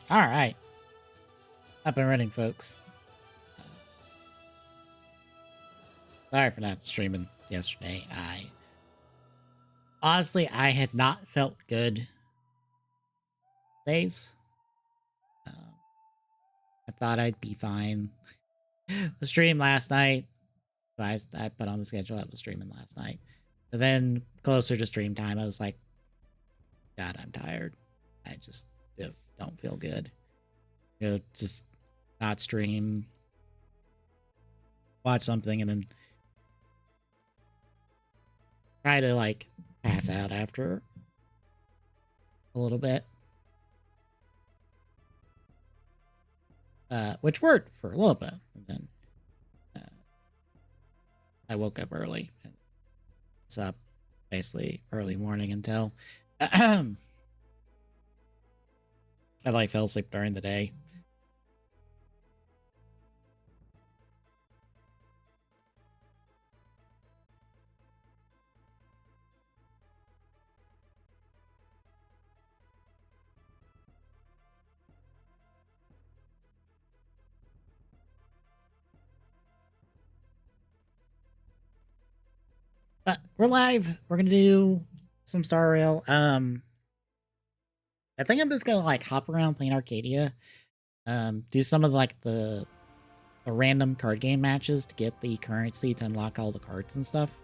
All right. Up and running, folks. Sorry for not streaming yesterday. Honestly, I had not felt good days. I thought I'd be fine. The stream last night, I put on the schedule. I was streaming last night. But then closer to stream time, I was like, God, I'm tired. I just don't feel good. Just not stream, watch something, and then try to like pass out after a little bit. Which worked for a little bit. And then I woke up early. It's up basically early morning until I like fell asleep during the day. But we're live. We're gonna do some Star Rail. I think I'm just gonna like hop around playing Arcadia. Do some of like the random card game matches to get the currency to unlock all the cards and stuff.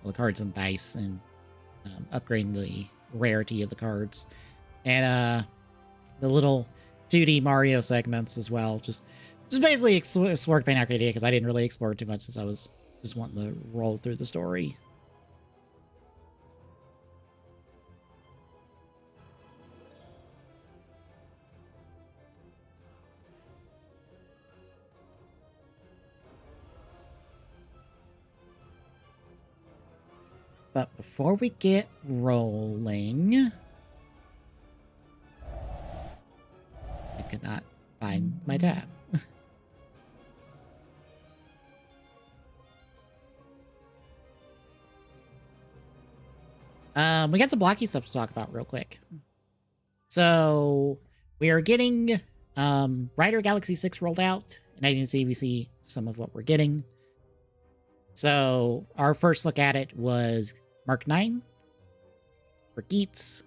The cards and dice, and upgrading the rarity of the cards. And the little 2D Mario segments as well. Just basically explore Pain Arcadia because I didn't really explore too much since I was just wanting to roll through the story. But before we get rolling, I could not find my tab. We got some blocky stuff to talk about real quick. So we are getting Rider Galaxy 6 rolled out, and as you can see, we see some of what we're getting. So our first look at it was Mark 9 for Geats.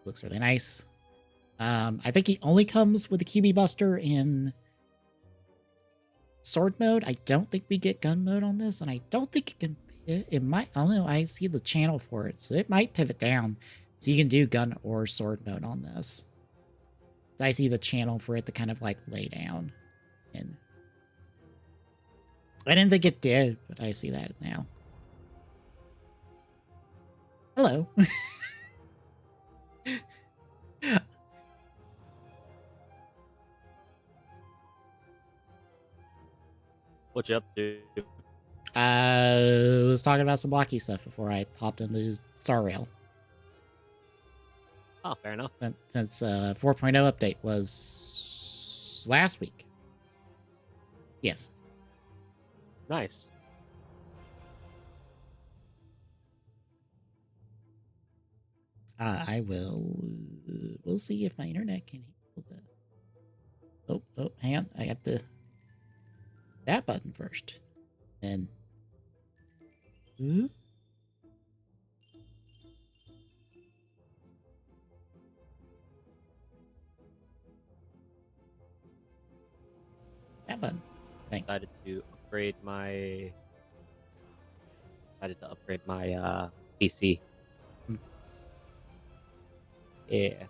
Looks really nice. I think he only comes with the QB Buster in sword mode. I don't think we get gun mode on this, and I don't think it can. It might. I don't know. I see the channel for it, so it might pivot down, so you can do gun or sword mode on this. So I see the channel for it to kind of like lay down, and I didn't think it did, but I see that now. Hello. What you up to? I was talking about some blocky stuff before I hopped into Star Rail. Oh, fair enough. Since 4.0 update was last week. Yes. Nice. I will. We'll see if my internet can handle this. Oh, hang on. I got that button first. Then. That button. Thanks. Decided to upgrade my PC. Yeah.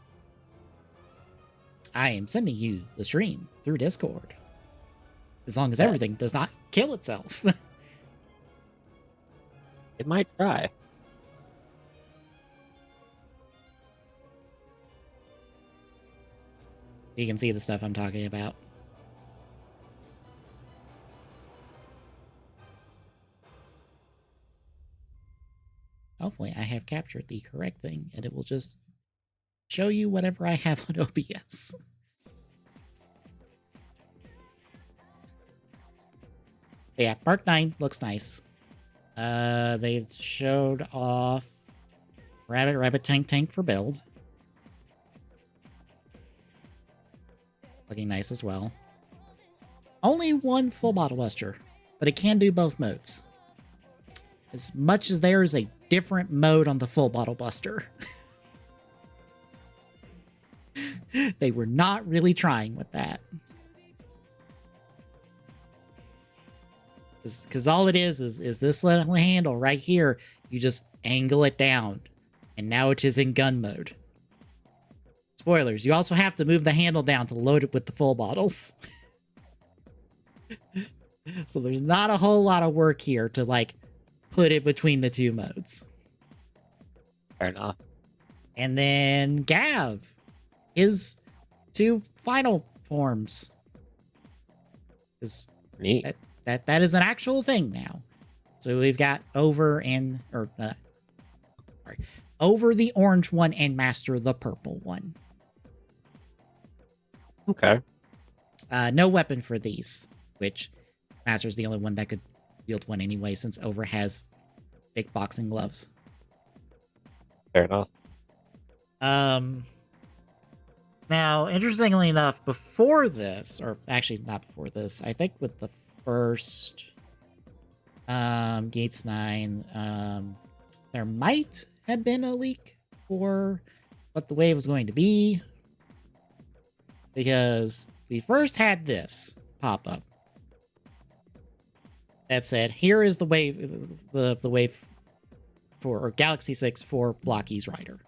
I am sending you the stream through Discord. As long as everything does not kill itself. It might try. You can see the stuff I'm talking about. Hopefully I have captured the correct thing, and it will just show you whatever I have on OBS. Yeah, Mark 9 looks nice. They showed off Rabbit Tank for build. Looking nice as well. Only one full bottle buster, but it can do both modes. As much as there is a different mode on the full bottle buster. They were not really trying with that. Because all it is this little handle right here. You just angle it down. And now it is in gun mode. Spoilers, you also have to move the handle down to load it with the full bottles. So there's not a whole lot of work here to, like, put it between the two modes. Fair enough. And then Gav, his two final forms. Neat. That is an actual thing now. So we've got over the orange one and master the purple one. Okay. No weapon for these, which master's the only one that could wield one anyway, since over has big boxing gloves. Fair enough. Now, interestingly enough, before this, or actually not before this, I think with the first Gates 9, there might have been a leak for what the wave was going to be, because we first had this pop up that said, here is the wave, the wave for, or Galaxy 6 for Blocky's Rider.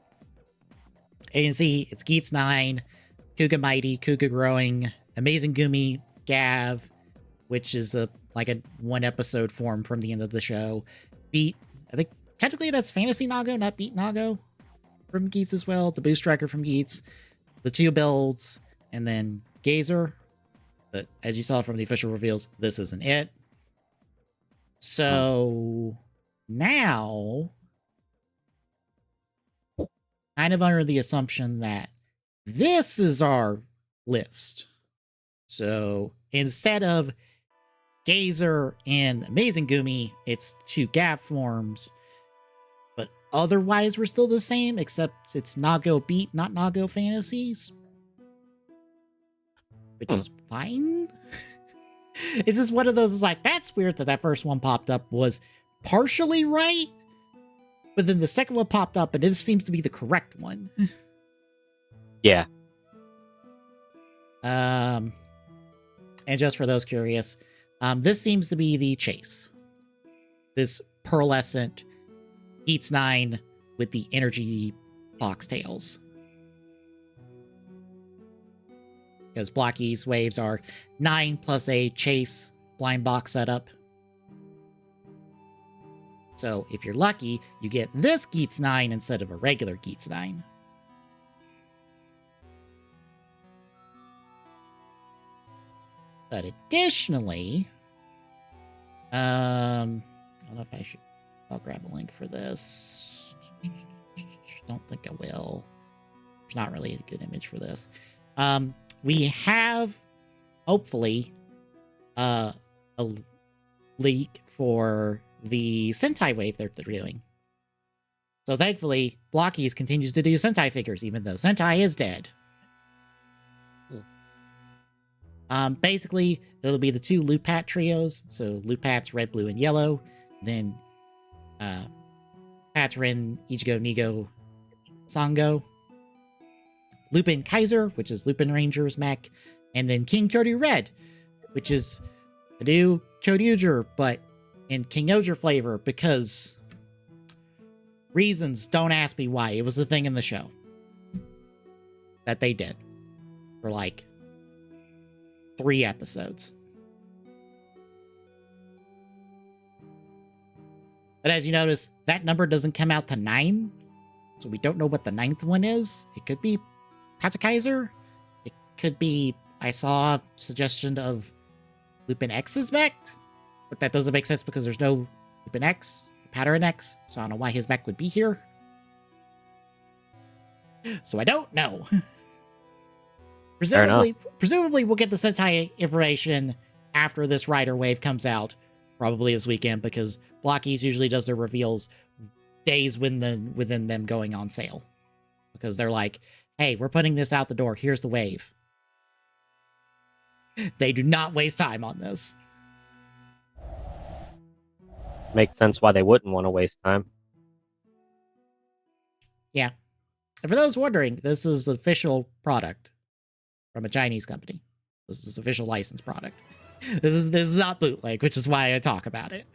And you can see it's Geats 9, Kuga Mighty, Kuga Growing, Amazing Gumi, Gav, which is like a one episode form from the end of the show. Beat, I think technically that's Fantasy Nago, not Beat Nago from Geats as well. The Boost Striker from Geats, the two builds, and then Gazer. But as you saw from the official reveals, this isn't it. So now, kind of under the assumption that this is our list. So instead of Gazer and Amazing Gumi, it's two Gav forms. But otherwise, we're still the same, except it's Nago Beat, not Nago Fantasies. Which is fine. It's just one of those, it's like, that's weird that first one popped up was partially right. But then the second one popped up, and this seems to be the correct one. Yeah. And just for those curious, this seems to be the chase. This pearlescent Geats 9 with the energy box tails. Because Blocky's waves are 9 plus a chase blind box setup. So if you're lucky, you get this Geats 9 instead of a regular Geats 9. But additionally, I don't know if I should, I'll grab a link for this. Don't think I will. There's not really a good image for this. We have, hopefully, a leak for the Sentai wave they're doing. So thankfully, Blockies continues to do Sentai figures, even though Sentai is dead. Basically, it'll be the two Lupat trios. So Lupats, red, blue, and yellow. Then Patrin, Ichigo, Nigo, Sango. Lupin Kaiser, which is Lupin Ranger's mech. And then King Choryu Red, which is the new Choryuger, but in King Oger flavor, because reasons, don't ask me why. It was the thing in the show that they did for like 3 episodes. But as you notice, that number doesn't come out to 9, so we don't know what the 9th one is. It could be Katakaiser. It could be, I saw a suggestion of Lupin X's mech, but that doesn't make sense because there's no Lupin X, Pattern X, so I don't know why his mech would be here. So I don't know. Presumably we'll get the Sentai information after this Rider wave comes out, probably this weekend, because Blockies usually does their reveals days within them going on sale. Because they're like, hey, we're putting this out the door, here's the wave. They do not waste time on this. Makes sense why they wouldn't want to waste time. Yeah. And for those wondering, this is the official product from a Chinese company. This is official licensed product. This is not bootleg, which is why I talk about it.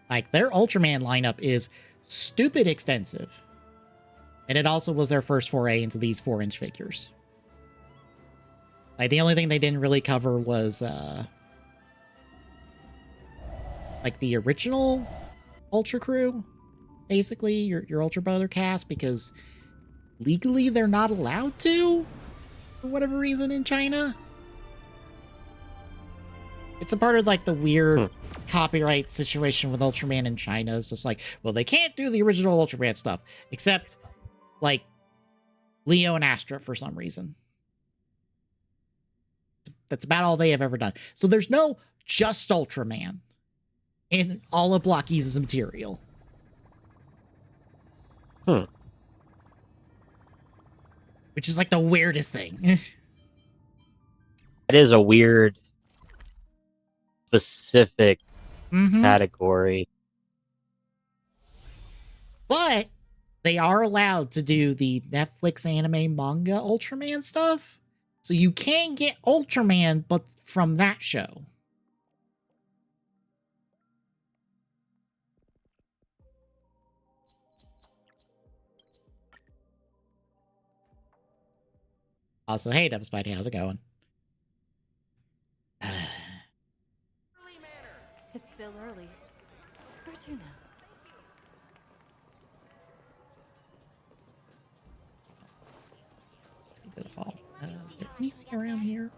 Like, their Ultraman lineup is stupid extensive. And it also was their first foray into these 4-inch figures. Like, the only thing they didn't really cover was, like, the original Ultra Crew. Basically, your Ultra Brother cast, because legally they're not allowed to, for whatever reason, in China. It's a part of, like, the weird copyright situation with Ultraman in China. It's just like, well, they can't do the original Ultraman stuff, except, like, Leo and Astra for some reason. That's about all they have ever done. So there's no just Ultraman in all of Blocky's material. Which is, like, the weirdest thing. It is a weird, specific category. But they are allowed to do the Netflix anime manga Ultraman stuff. So you can get Ultraman, but from that show. Also, hey, Devil Spidey, how's it going? It's still early. Where to now? Let's go to the hall. Is there anything around here?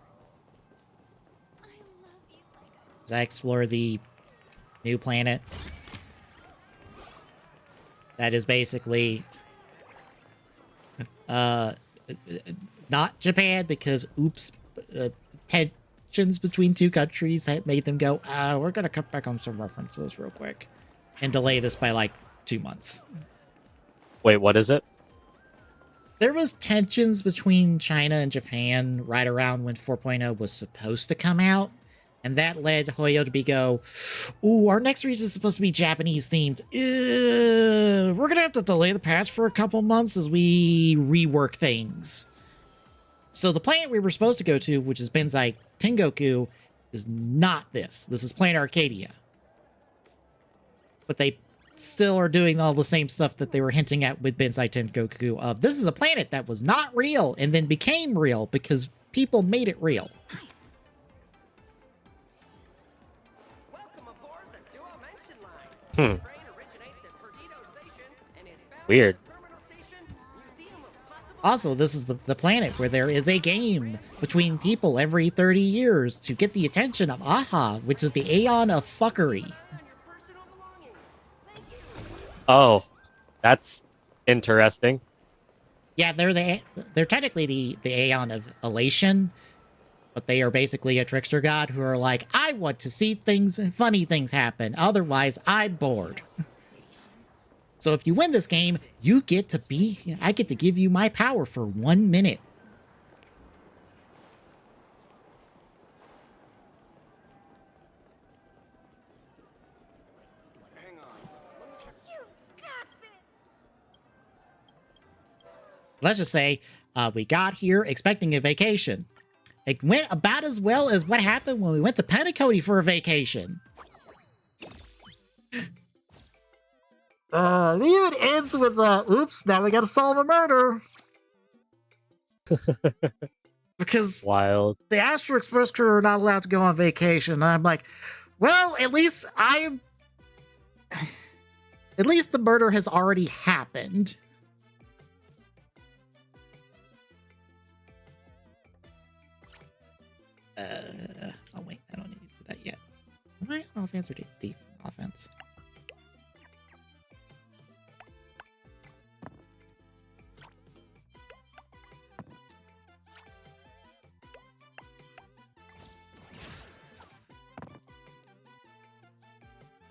As I explore the new planet, that is basically not Japan, because oops, tensions between two countries had made them go, we're gonna cut back on some references real quick and delay this by like 2 months. Wait, what is it? There was tensions between China and Japan right around when 4.0 was supposed to come out, and that led Hoyo to go, ooh, our next region is supposed to be Japanese themed. We're gonna have to delay the patch for a couple months as we rework things. So the planet we were supposed to go to, which is Benzai Tengoku, is not this. This is Planet Arcadia. But they still are doing all the same stuff that they were hinting at with Benzai Tengoku of, this is a planet that was not real and then became real because people made it real. Weird. Also, this is the planet where there is a game between people every 30 years to get the attention of Aha, which is the Aeon of Fuckery. Oh, that's interesting. Yeah, they're technically the Aeon of Elation, but they are basically a trickster god who are like, I want to see funny things happen, otherwise I'm bored. So if you win this game, I get to give you my power for 1 minute. Hang on. Let me check. You've got this. Let's just say we got here expecting a vacation. It went about as well as what happened when we went to Penacody for a vacation. It even ends with, oops, now we gotta solve a murder. Because Wild. the Astro Express crew are not allowed to go on vacation. And I'm like, well, at least the murder has already happened. Oh wait, I don't need to do that yet. Am I on offense or deep offense?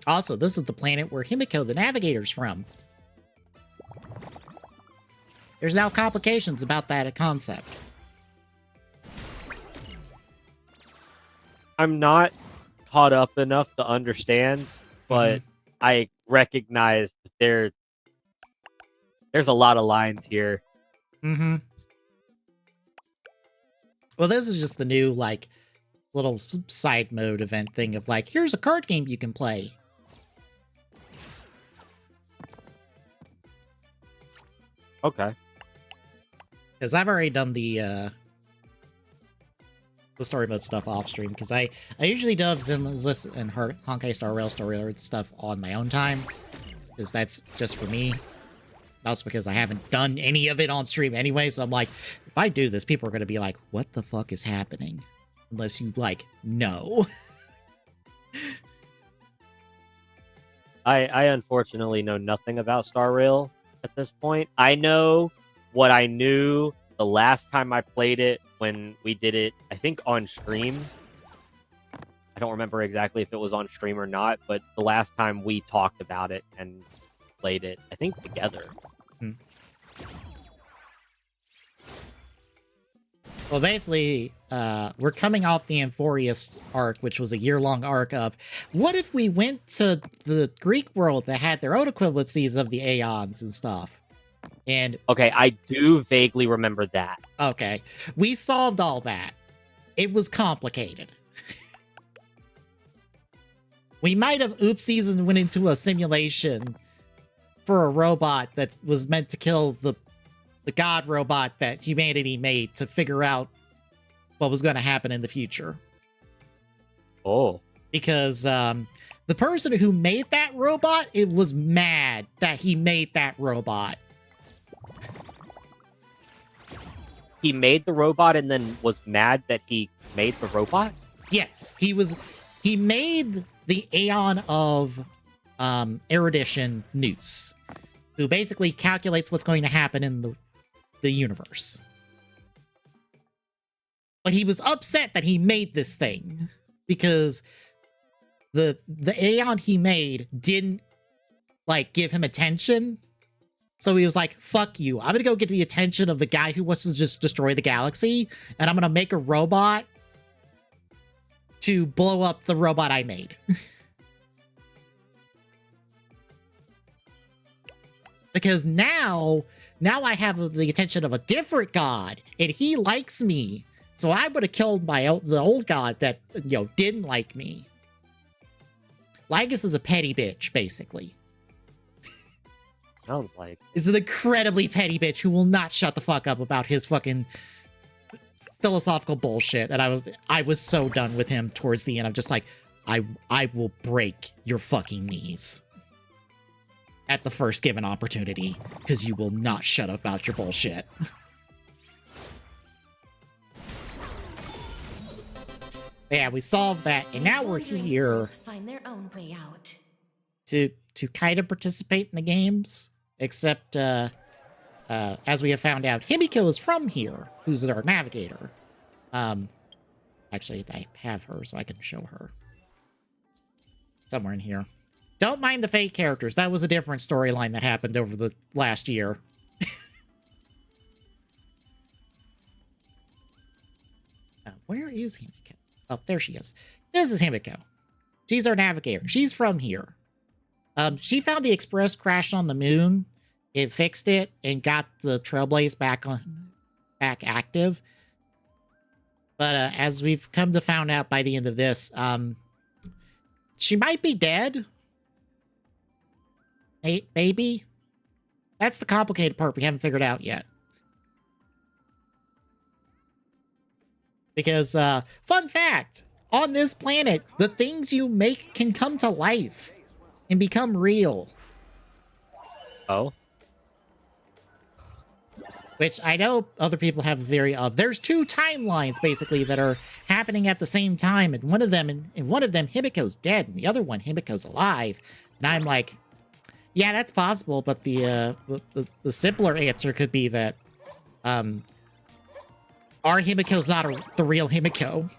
Also, this is the planet where Himiko the Navigator's from. there's now complications about that concept. I'm not caught up enough to understand, but I recognize that there's a lot of lines here. Mm-hmm. Well, this is just the new, like, little side mode event thing of, like, here's a card game you can play. Okay. Because I've already done the story mode stuff off stream, because I usually dub Zenless and Honkai Star Rail stuff on my own time, because that's just for me. Also because I haven't done any of it on stream anyway, so I'm like, if I do this, people are going to be like, what the fuck is happening? Unless you, like, know. I unfortunately know nothing about Star Rail at this point. I know what I knew the last time I played it when we did it, I think on stream. I don't remember exactly if it was on stream or not, but the last time we talked about it and played it, I think together. Well, basically, we're coming off the Amphorius arc, which was a year-long arc of, what if we went to the Greek world that had their own equivalencies of the Aeons and stuff? And okay, I do vaguely remember that. Okay, we solved all that. It was complicated. We might have oopsies and went into a simulation for a robot that was meant to kill the god robot that humanity made to figure out what was going to happen in the future. Oh. Because the person who made that robot, it was mad that he made that robot. He made the robot and then was mad that he made the robot? Yes, he made the Aeon of erudition Noose, who basically calculates what's going to happen in the universe. But he was upset that he made this thing because the Aeon he made didn't, like, give him attention. So he was like, fuck you. I'm gonna go get the attention of the guy who wants to just destroy the galaxy, and I'm gonna make a robot to blow up the robot I made. Because now I have the attention of a different god, and he likes me. So I would have killed the old god that, didn't like me. Lygus is a petty bitch, basically. Sounds like. Is an incredibly petty bitch who will not shut the fuck up about his fucking philosophical bullshit. And I was so done with him towards the end. I'm just like, I will break your fucking knees at the first given opportunity, because you will not shut up about your bullshit. Yeah, we solved that, and now we're here Find their own way out. to kind of participate in the games, except as we have found out, Himiko is from here, who's our navigator. Actually, I have her, so I can show her. Somewhere in here. Don't mind the fake characters. That was a different storyline that happened over the last year. Where is Himiko? Oh, there she is. This is Himiko. She's our navigator. She's from here. She found the Express crashed on the moon. It fixed it and got the Trailblaze back active. But as we've come to find out by the end of this, she might be dead. Hey, maybe. That's the complicated part we haven't figured out yet. Because, fun fact, on this planet, the things you make can come to life and become real. Oh? Which I know other people have the theory of. There's two timelines, basically, that are happening at the same time, and one of them, Himiko's dead, and the other one, Himiko's alive. And I'm like, yeah, that's possible, but the simpler answer could be that, our Himiko's not the real Himiko.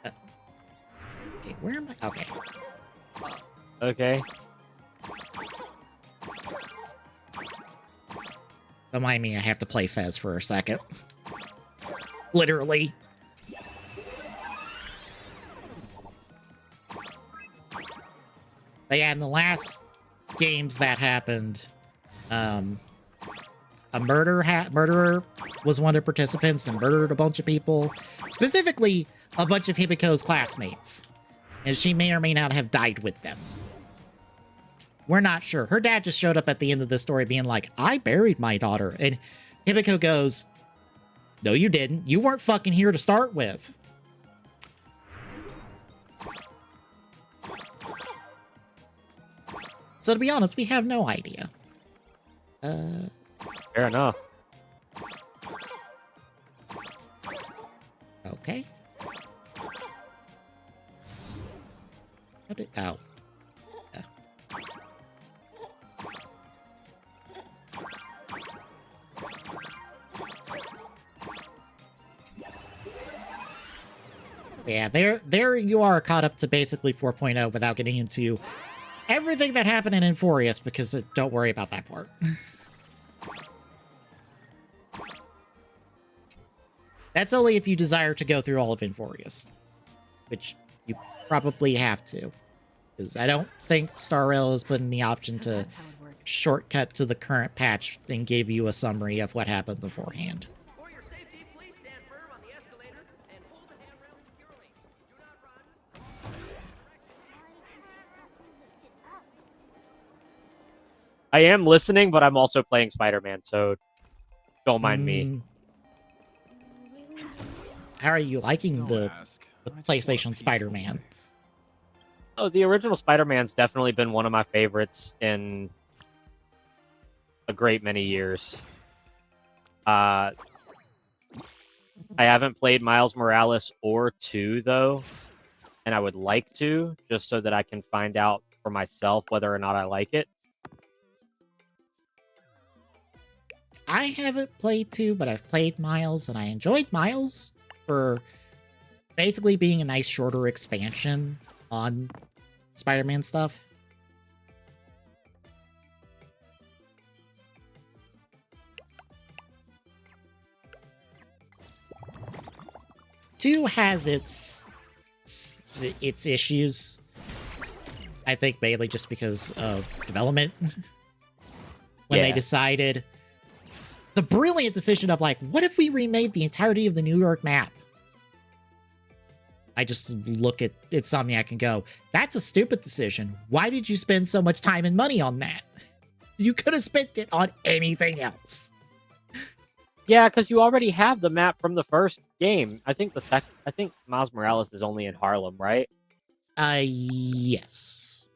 Okay, where am I? Okay. Okay. Don't mind me, I have to play Fez for a second. Literally. But yeah, in the last games that happened, a murderer was one of the participants and murdered a bunch of people, specifically a bunch of Hibiko's classmates, and she may or may not have died with them. We're not sure. Her dad just showed up at the end of the story being like, I buried my daughter, and Hibiko goes, no, you didn't. You weren't fucking here to start with. So to be honest, we have no idea. Fair enough. Okay. Oh. Yeah, there you are caught up to basically 4.0 without getting into everything that happened in Inforius, because don't worry about that part. That's only if you desire to go through all of Inforius, which you probably have to, because I don't think Star Rail has put in the option So to that's how it works. shortcut to the current patch and give you a summary of what happened beforehand. For your safety, please stand firm on the escalator and hold the handrail securely. Do not run. I am listening, but I'm also playing Spider-Man, so don't mind me. How are you liking Don't the ask. the I just want PlayStation a peaceful Spider-Man? life. Oh, the original Spider-Man's definitely been one of my favorites in a great many years. I haven't played Miles Morales or 2, though, and I would like to, just so that I can find out for myself whether or not I like it. I haven't played 2, but I've played Miles, and I enjoyed Miles for basically being a nice shorter expansion on Spider-Man stuff. Two has its issues. I think mainly just because of development. When they Yeah. decided the brilliant decision of like, what if we remade the entirety of the New York map? I just look at Insomniac and go, that's a stupid decision. Why did you spend so much time and money on that? You could have spent it on anything else. Yeah, because you already have the map from the first game. I think I think Miles Morales is only in Harlem, right? Yes.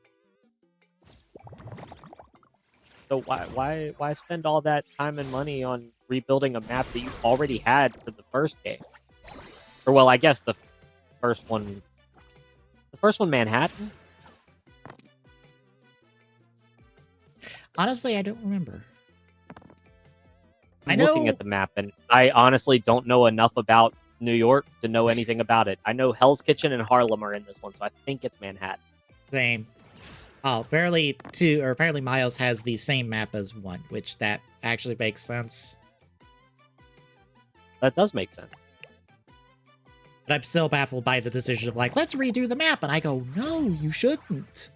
So why spend all that time and money on rebuilding a map that you already had for the first game? Or well, I guess the first one Manhattan? Honestly, I don't remember. I'm I looking know- at the map, and I honestly don't know enough about New York to know anything about it. I know Hell's Kitchen and Harlem are in this one, so I think it's Manhattan. Same. Oh, apparently Miles has the same map as 1, which that actually makes sense. That does make sense. But I'm still baffled by the decision of like, let's redo the map. And I go, no, you shouldn't.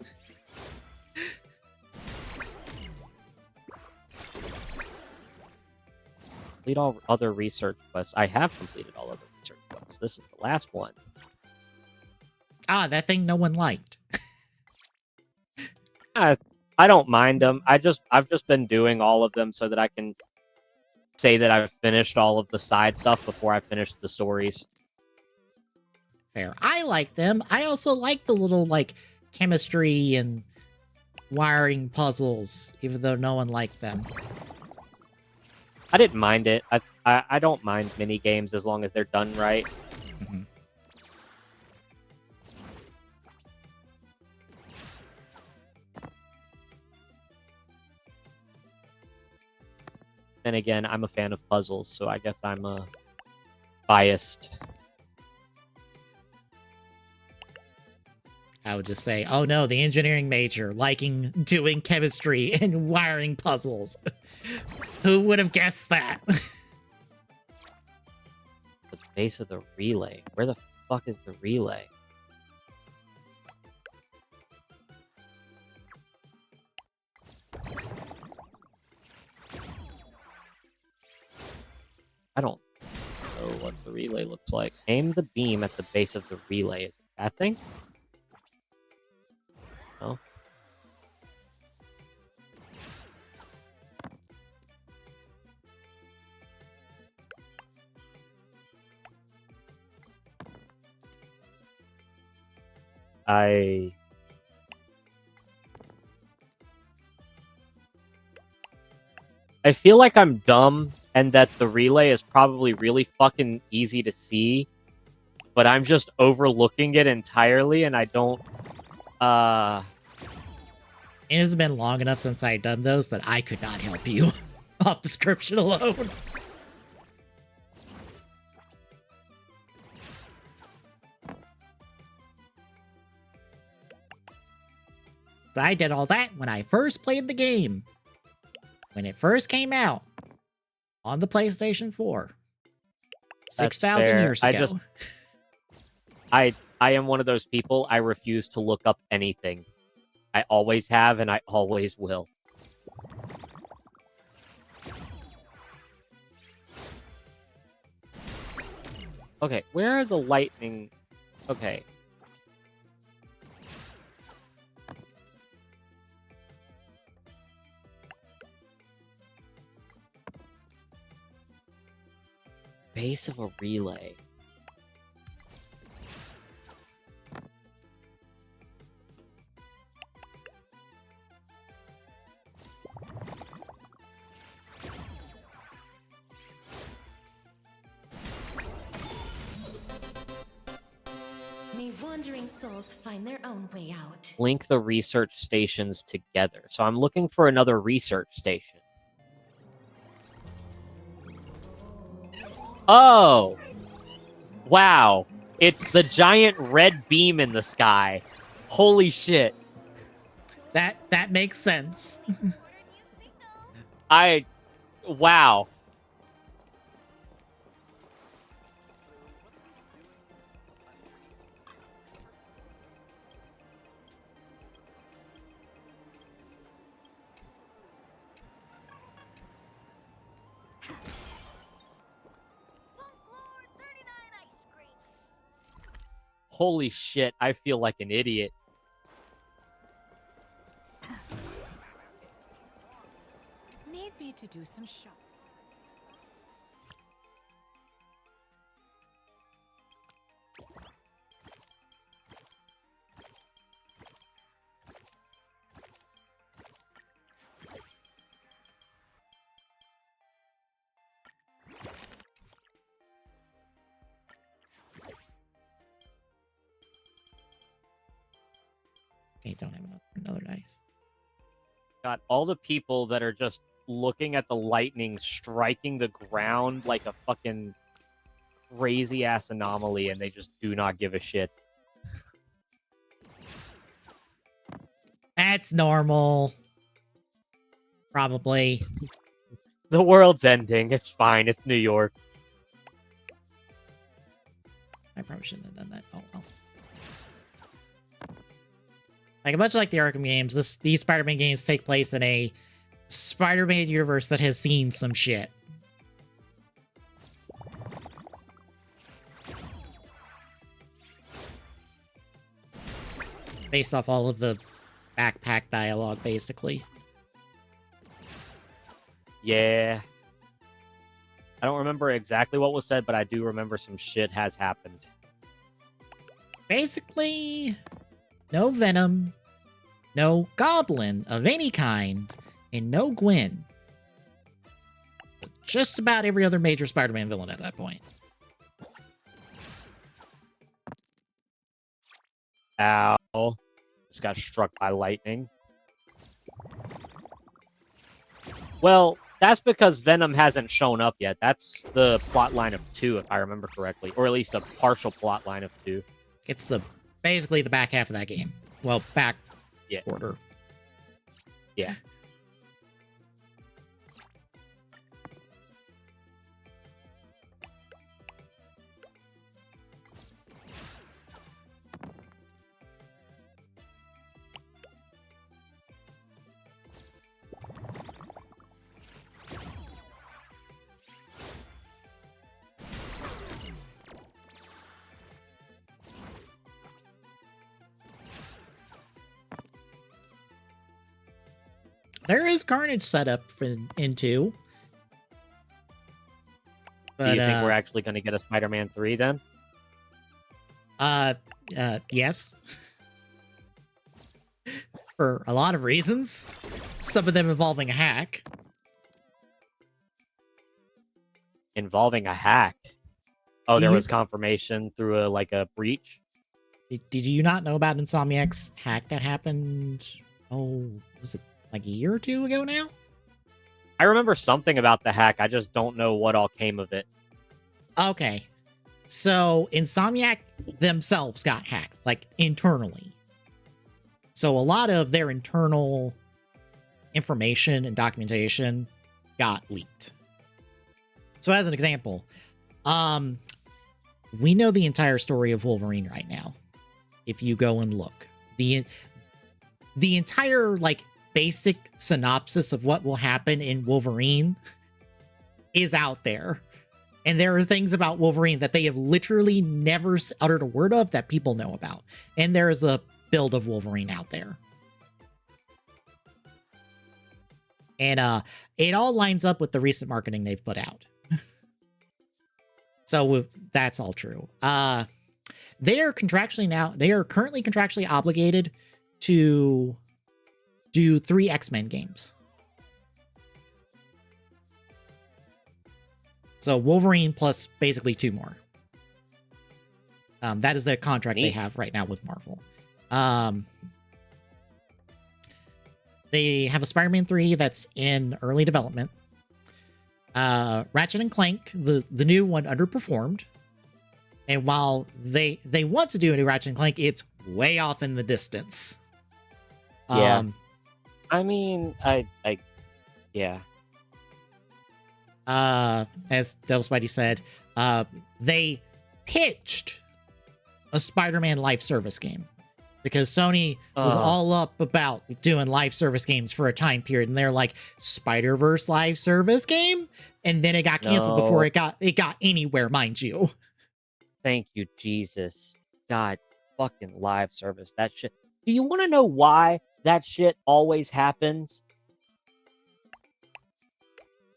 Complete all other research quests. I have completed all other research quests. This is the last one. Ah, that thing no one liked. I don't mind them. I've just been doing all of them so that I can say that I've finished all of the side stuff before I finish the stories. Fair. I like them. I also like the little, like, chemistry and wiring puzzles, even though no one liked them. I didn't mind it. I don't mind mini games as long as they're done right. Mhm. Then again, I'm a fan of puzzles, so I guess I'm biased. I would just say, oh no, the engineering major liking doing chemistry and wiring puzzles. Who would have guessed that? The base of the relay. Where the fuck is the relay? I don't know what the relay looks like. Aim the beam at the base of the relay. Is it that thing? No. I feel like I'm dumb and that the relay is probably really fucking easy to see, but I'm just overlooking it entirely and I don't It has been long enough since I had done those that I could not help you off description alone. So I did all that when I first played the game. When it first came out on the PlayStation 4. 6,000 fair. years ago. I am one of those people. I refuse to look up anything. I always have and I always will. Okay, where are the lightning? Okay. Base of a relay. May wandering souls find their own way out. Link the research stations together. So I'm looking for another research station. Oh! Wow. It's the giant red beam in the sky. Holy shit. That makes sense. Wow. Holy shit, I feel like an idiot. Need me to do some shopping. Okay, don't have another dice. Got all the people that are just looking at the lightning striking the ground like a fucking crazy ass anomaly and they just do not give a shit. That's normal. Probably. The world's ending. It's fine. It's New York. I probably shouldn't have done that. Oh well. Like much like the Arkham games, these Spider-Man games take place in a Spider-Man universe that has seen some shit. Based off all of the backpack dialogue, basically. Yeah. I don't remember exactly what was said, but I do remember some shit has happened. Basically, no Venom, no Goblin of any kind, and no Gwen. Just about every other major Spider-Man villain at that point. Ow. Just got struck by lightning. Well, that's because Venom hasn't shown up yet. That's the plot line of 2, if I remember correctly. Or at least a partial plot line of 2. It's basically the back half of that game. Well, back Yeah. order. Yeah. There is Carnage set up in 2. But, Do you think we're actually going to get a Spider-Man 3 then? Yes. For a lot of reasons. Some of them involving a hack. Involving a hack. Oh, there You- was confirmation through a breach. Did you not know about Insomniac's hack that happened? Oh, was it like a year or 2 ago now? I remember something about the hack. I just don't know what all came of it. Okay. So Insomniac themselves got hacked, like internally. So a lot of their internal information and documentation got leaked. So as an example, we know the entire story of Wolverine right now. If you go and look, the entire like basic synopsis of what will happen in Wolverine is out there. And there are things about Wolverine that they have literally never uttered a word of that people know about. And there is a build of Wolverine out there. And it all lines up with the recent marketing they've put out. So that's all true. They are currently contractually obligated to do 3 X-Men games. So Wolverine plus basically 2 more. That is the contract they have right now with Marvel. They have a Spider-Man 3 that's in early development. Ratchet and Clank, the new one, underperformed. And while they want to do a new Ratchet and Clank, it's way off in the distance. Yeah. I mean, yeah. As Devil Spidey said, they pitched a Spider-Man live service game because Sony was all up about doing live service games for a time period, and they're like, Spider-Verse live service game, and then it got canceled before it got anywhere, mind you. Thank you, Jesus. God, fucking live service. That shit. Do you want to know why that shit always happens?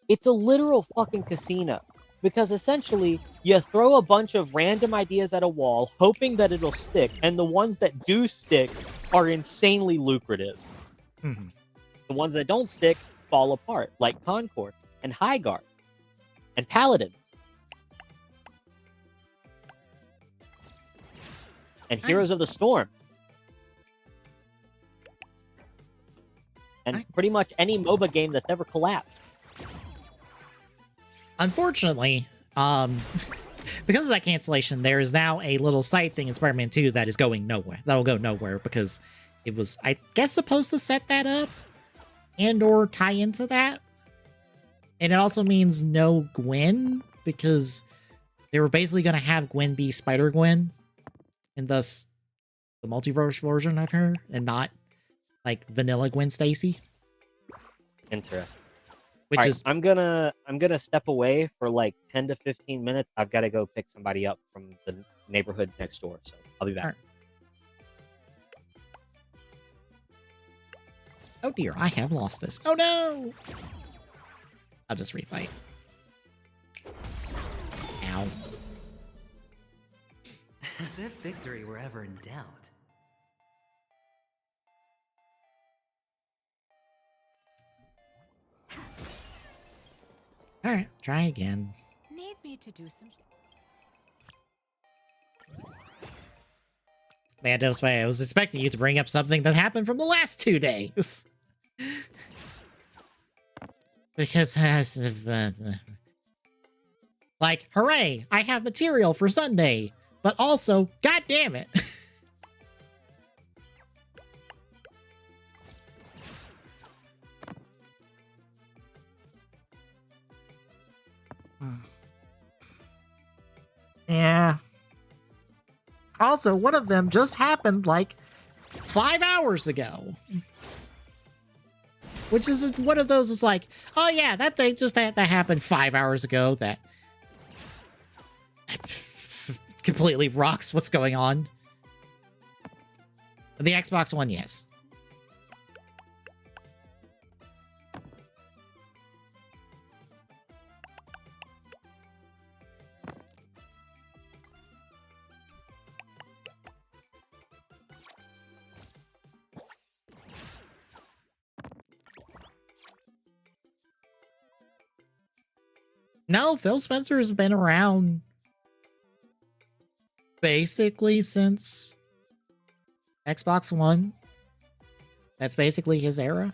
It's a literal fucking casino. Because essentially, you throw a bunch of random ideas at a wall, hoping that it'll stick, and the ones that do stick are insanely lucrative. Mm-hmm. The ones that don't stick fall apart, like Concord and High Guard and Paladins. And Heroes of the Storm. And pretty much any MOBA game that's ever collapsed. Unfortunately, because of that cancellation, there is now a little side thing in Spider-Man 2 that is going nowhere. That'll go nowhere because it was, I guess, supposed to set that up and or tie into that. And it also means no Gwen, because they were basically going to have Gwen be Spider-Gwen, and thus the multiverse version of her, and not like vanilla Gwen Stacy. Interesting. Which is, I'm gonna step away for like 10 to 15 minutes. I've got to go pick somebody up from the neighborhood next door, so I'll be back. Right. Oh dear, I have lost this. Oh no! I'll just refight. Ow. As if victory were ever in doubt. Alright, try again. Need me to do some. Man, Doseway, I was expecting you to bring up something that happened from the last 2 days. Because, like, hooray, I have material for Sunday, but also, god damn it. Yeah. Also, one of them just happened like 5 hours ago. Which is one of those is like, oh yeah, that thing just that happened 5 hours ago that completely rocks what's going on. The Xbox One, yes. No, Phil Spencer has been around basically since Xbox One. That's basically his era.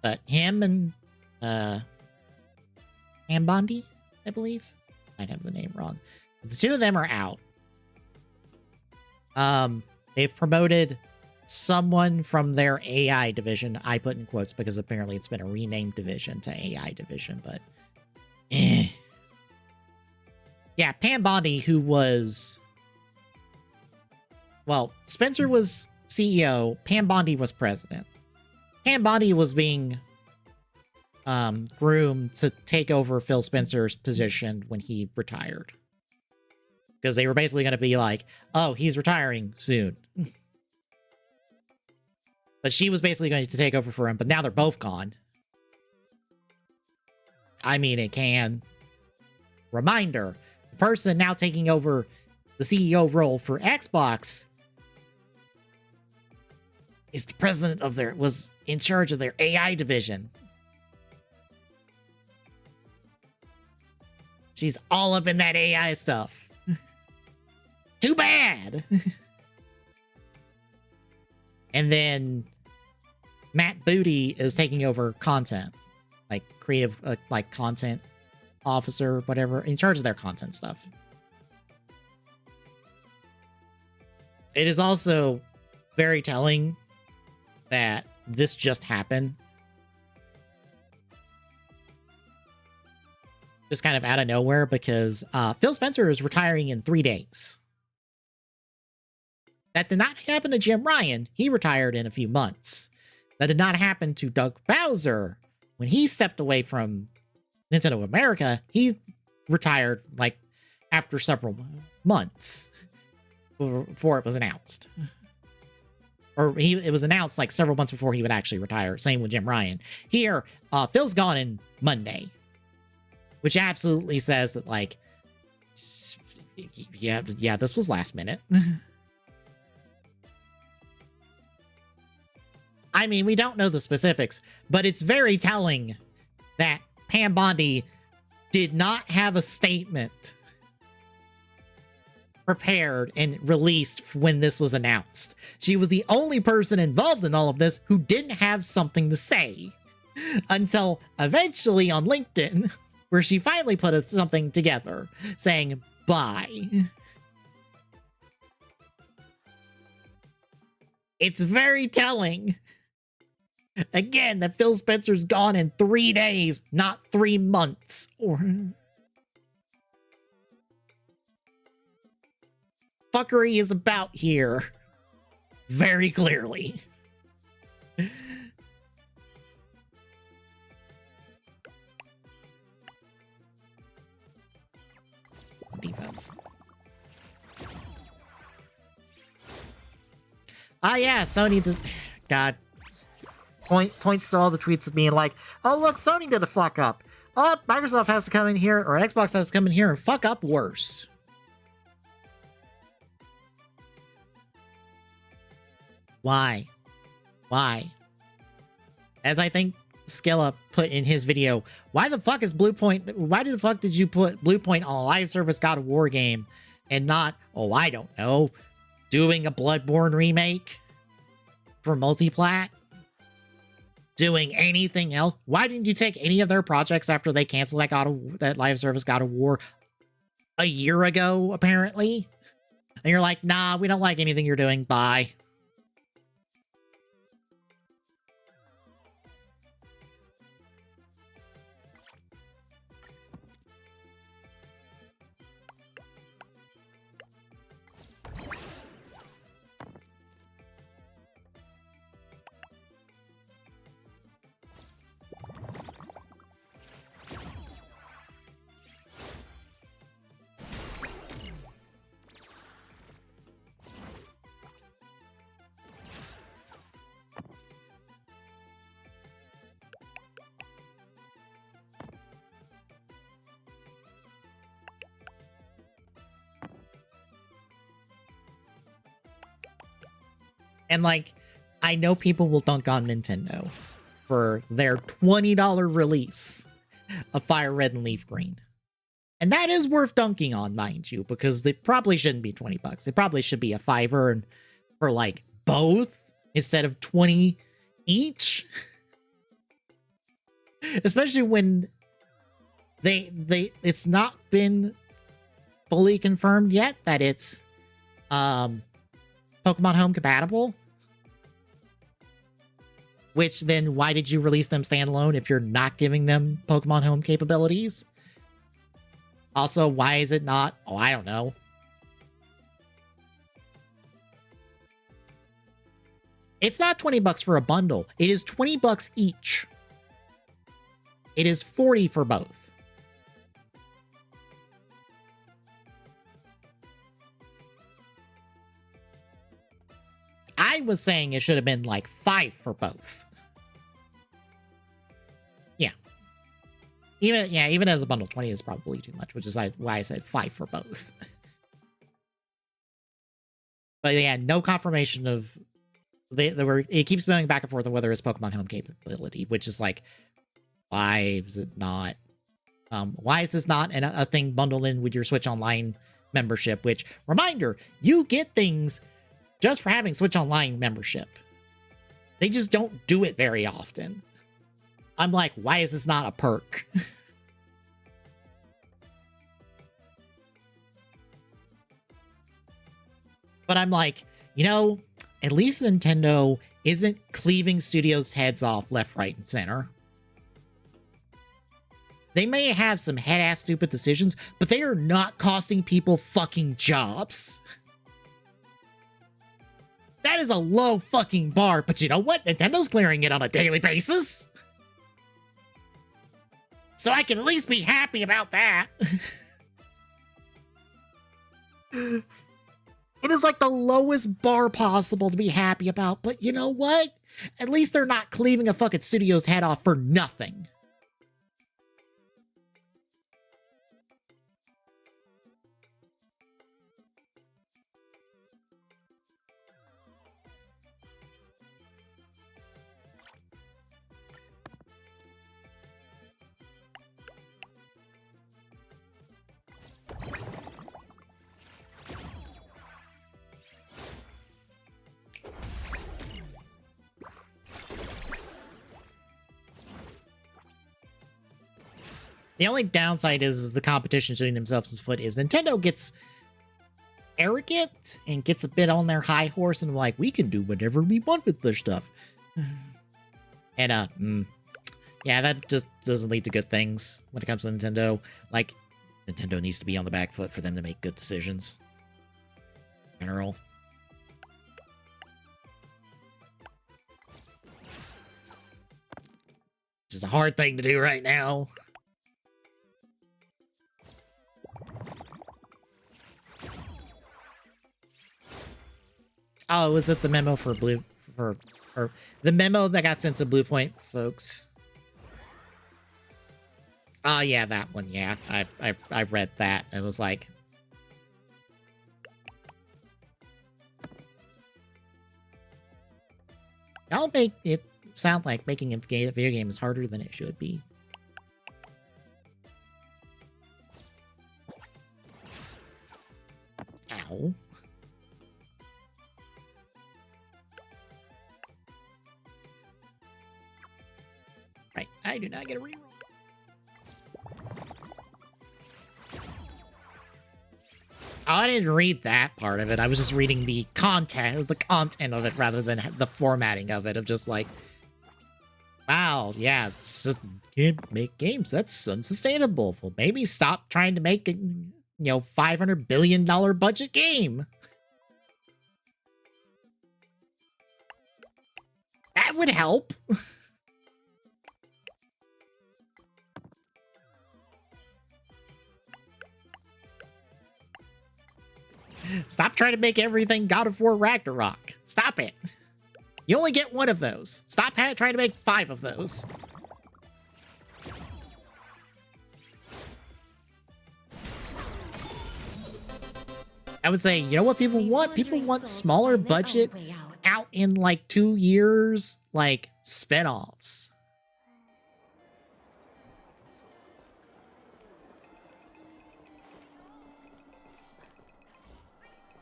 But him and Bondi, I believe. Might have the name wrong. But the two of them are out. They've promoted someone from their AI division. I put in quotes because apparently it's been a renamed division to AI division, but yeah, Pam Bondi, who was, well, Spencer was CEO, Pam Bondi was president. Pam Bondi was being groomed to take over Phil Spencer's position when he retired. Because they were basically going to be like, oh, he's retiring soon. But she was basically going to take over for him, but now they're both gone. I mean, it can. Reminder, the person now taking over the CEO role for Xbox is the president of their, was in charge of their AI division. She's all up in that AI stuff. Too bad. And then Matt Booty is taking over content, like creative, like content officer, whatever, in charge of their content stuff. It is also very telling that this just happened. Just kind of out of nowhere, because Phil Spencer is retiring in 3 days. That did not happen to Jim Ryan. He retired in a few months. That did not happen to Doug Bowser. When he stepped away from Nintendo America, he retired like after several months before it was announced. Or it was announced like several months before he would actually retire. Same with Jim Ryan. Here, Phil's gone in Monday. Which absolutely says that, like, yeah, this was last minute. I mean, we don't know the specifics, but it's very telling that Pam Bondi did not have a statement prepared and released when this was announced. She was the only person involved in all of this who didn't have something to say until eventually on LinkedIn, where she finally put something together saying bye. It's very telling. Again, that Phil Spencer's gone in 3 days, not 3 months. Or fuckery is about here. Very clearly. Defense. Ah, yeah, Sony does. God. Points to all the tweets of being like, oh, look, Sony did a fuck up. Oh, Microsoft has to come in here, or Xbox has to come in here and fuck up worse. Why? Why? As I think Skilla put in his video, why the fuck is Bluepoint, why the fuck did you put Bluepoint on a live service God of War game and not, oh, I don't know, doing a Bloodborne remake for multiplat? Doing anything else? Why didn't you take any of their projects after they canceled that live service God of War a year ago, apparently? And you're like, nah, we don't like anything you're doing, bye. And like, I know people will dunk on Nintendo for their $20 release of Fire Red and Leaf Green. And that is worth dunking on, mind you, because they probably shouldn't be $20. They probably should be a $5 and for like both instead of 20 each. Especially when it's not been fully confirmed yet that it's Pokemon Home compatible. Which then, why did you release them standalone if you're not giving them Pokemon Home capabilities? Also, why is it not? Oh, I don't know. It's not $20 for a bundle. It is $20 each. It is $40 for both. I was saying it should have been like $5 for both. Even as a bundle, 20 is probably too much, which is why I said $5 for both. But yeah, no confirmation of it keeps going back and forth on whether it's Pokemon Home capability, which is like, why is it not? Why is this not a thing bundled in with your Switch Online membership? Which, reminder, you get things just for having Switch Online membership. They just don't do it very often. I'm like, why is this not a perk? But I'm like, at least Nintendo isn't cleaving studios' heads off left, right, and center. They may have some head-ass stupid decisions, but they are not costing people fucking jobs. That is a low fucking bar, but you know what? Nintendo's clearing it on a daily basis. So I can at least be happy about that. It is like the lowest bar possible to be happy about, but you know what? At least they're not cleaving a fucking studio's head off for nothing. The only downside is the competition shooting themselves in the foot is Nintendo gets arrogant and gets a bit on their high horse and like, we can do whatever we want with this stuff. And, yeah, that just doesn't lead to good things when it comes to Nintendo. Like, Nintendo needs to be on the back foot for them to make good decisions. In general. Which is a hard thing to do right now. Oh, was it the memo for or the memo that got sent to Blue Point folks? Oh yeah, that one. Yeah, I read that. It was like, y'all make it sound like making a video game is harder than it should be. Ow. Right, I do not get a reroll. Oh, I didn't read that part of it. I was just reading the content of it rather than the formatting of it. Of just like, wow, yeah, it's just, can't make games. That's unsustainable. Well, maybe stop trying to make a, $500 billion budget game. That would help. Stop trying to make everything God of War Ragnarok. Stop it. You only get one of those. Stop trying to make 5 of those. I would say, you know what people want? People want smaller budget out in like 2 years, like spinoffs.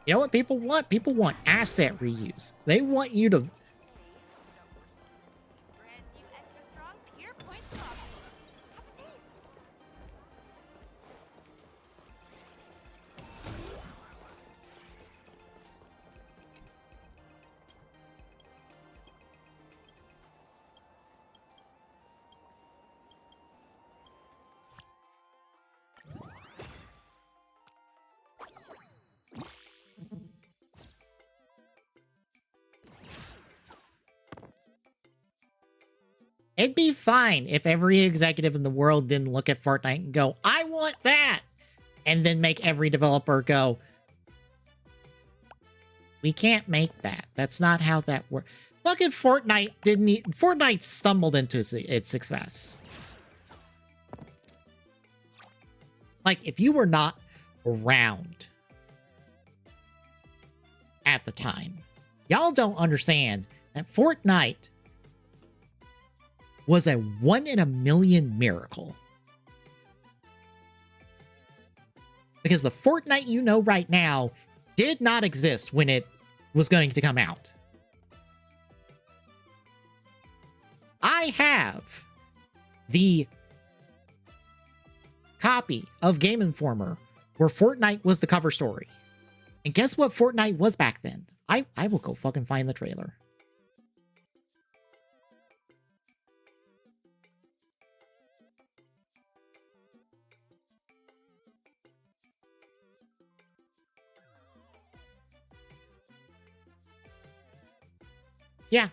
You know what people want? People want asset reuse. They want you to. Brand new extra strong pure point coffee. Have a taste. It'd be fine if every executive in the world didn't look at Fortnite and go, I want that. And then make every developer go, we can't make that. That's not how that works. Look at Fortnite Fortnite stumbled into its success. Like, if you were not around at the time, y'all don't understand that Fortnite was a 1 in a million miracle. Because the Fortnite you know right now did not exist when it was going to come out. I have the copy of Game Informer where Fortnite was the cover story. And guess what Fortnite was back then? I will go fucking find the trailer. Yeah.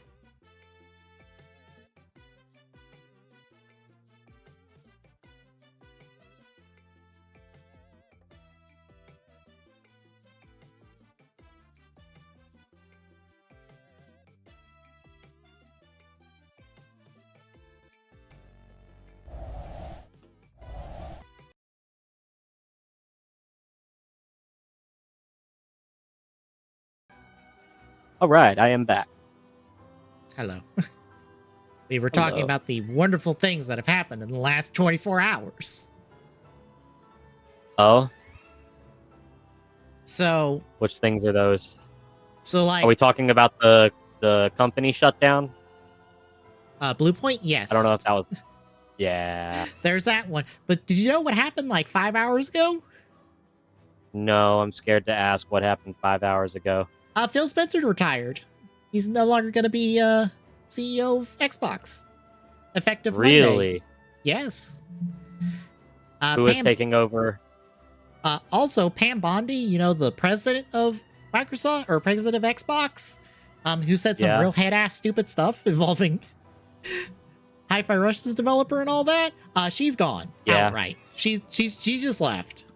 All right, I am back. Hello. We were talking Hello. about the wonderful things that have happened in the last 24 hours. Oh, So, which things are those? like, Are we talking about the company shutdown? Blue Point, yes. I don't know if that was. Yeah. There's that one. But did you know what happened like 5 hours ago? No, I'm scared to ask what happened 5 hours ago. Phil Spencer retired. He's no longer going to be CEO of Xbox. Effective Monday. Really? Yes. Who is taking over? Also, Pam Bondi, you know, the president of Microsoft or president of Xbox, who said some Yeah. real head-ass stupid stuff involving Hi-Fi Rush's developer and all that. She's gone. Yeah. Outright. She just left.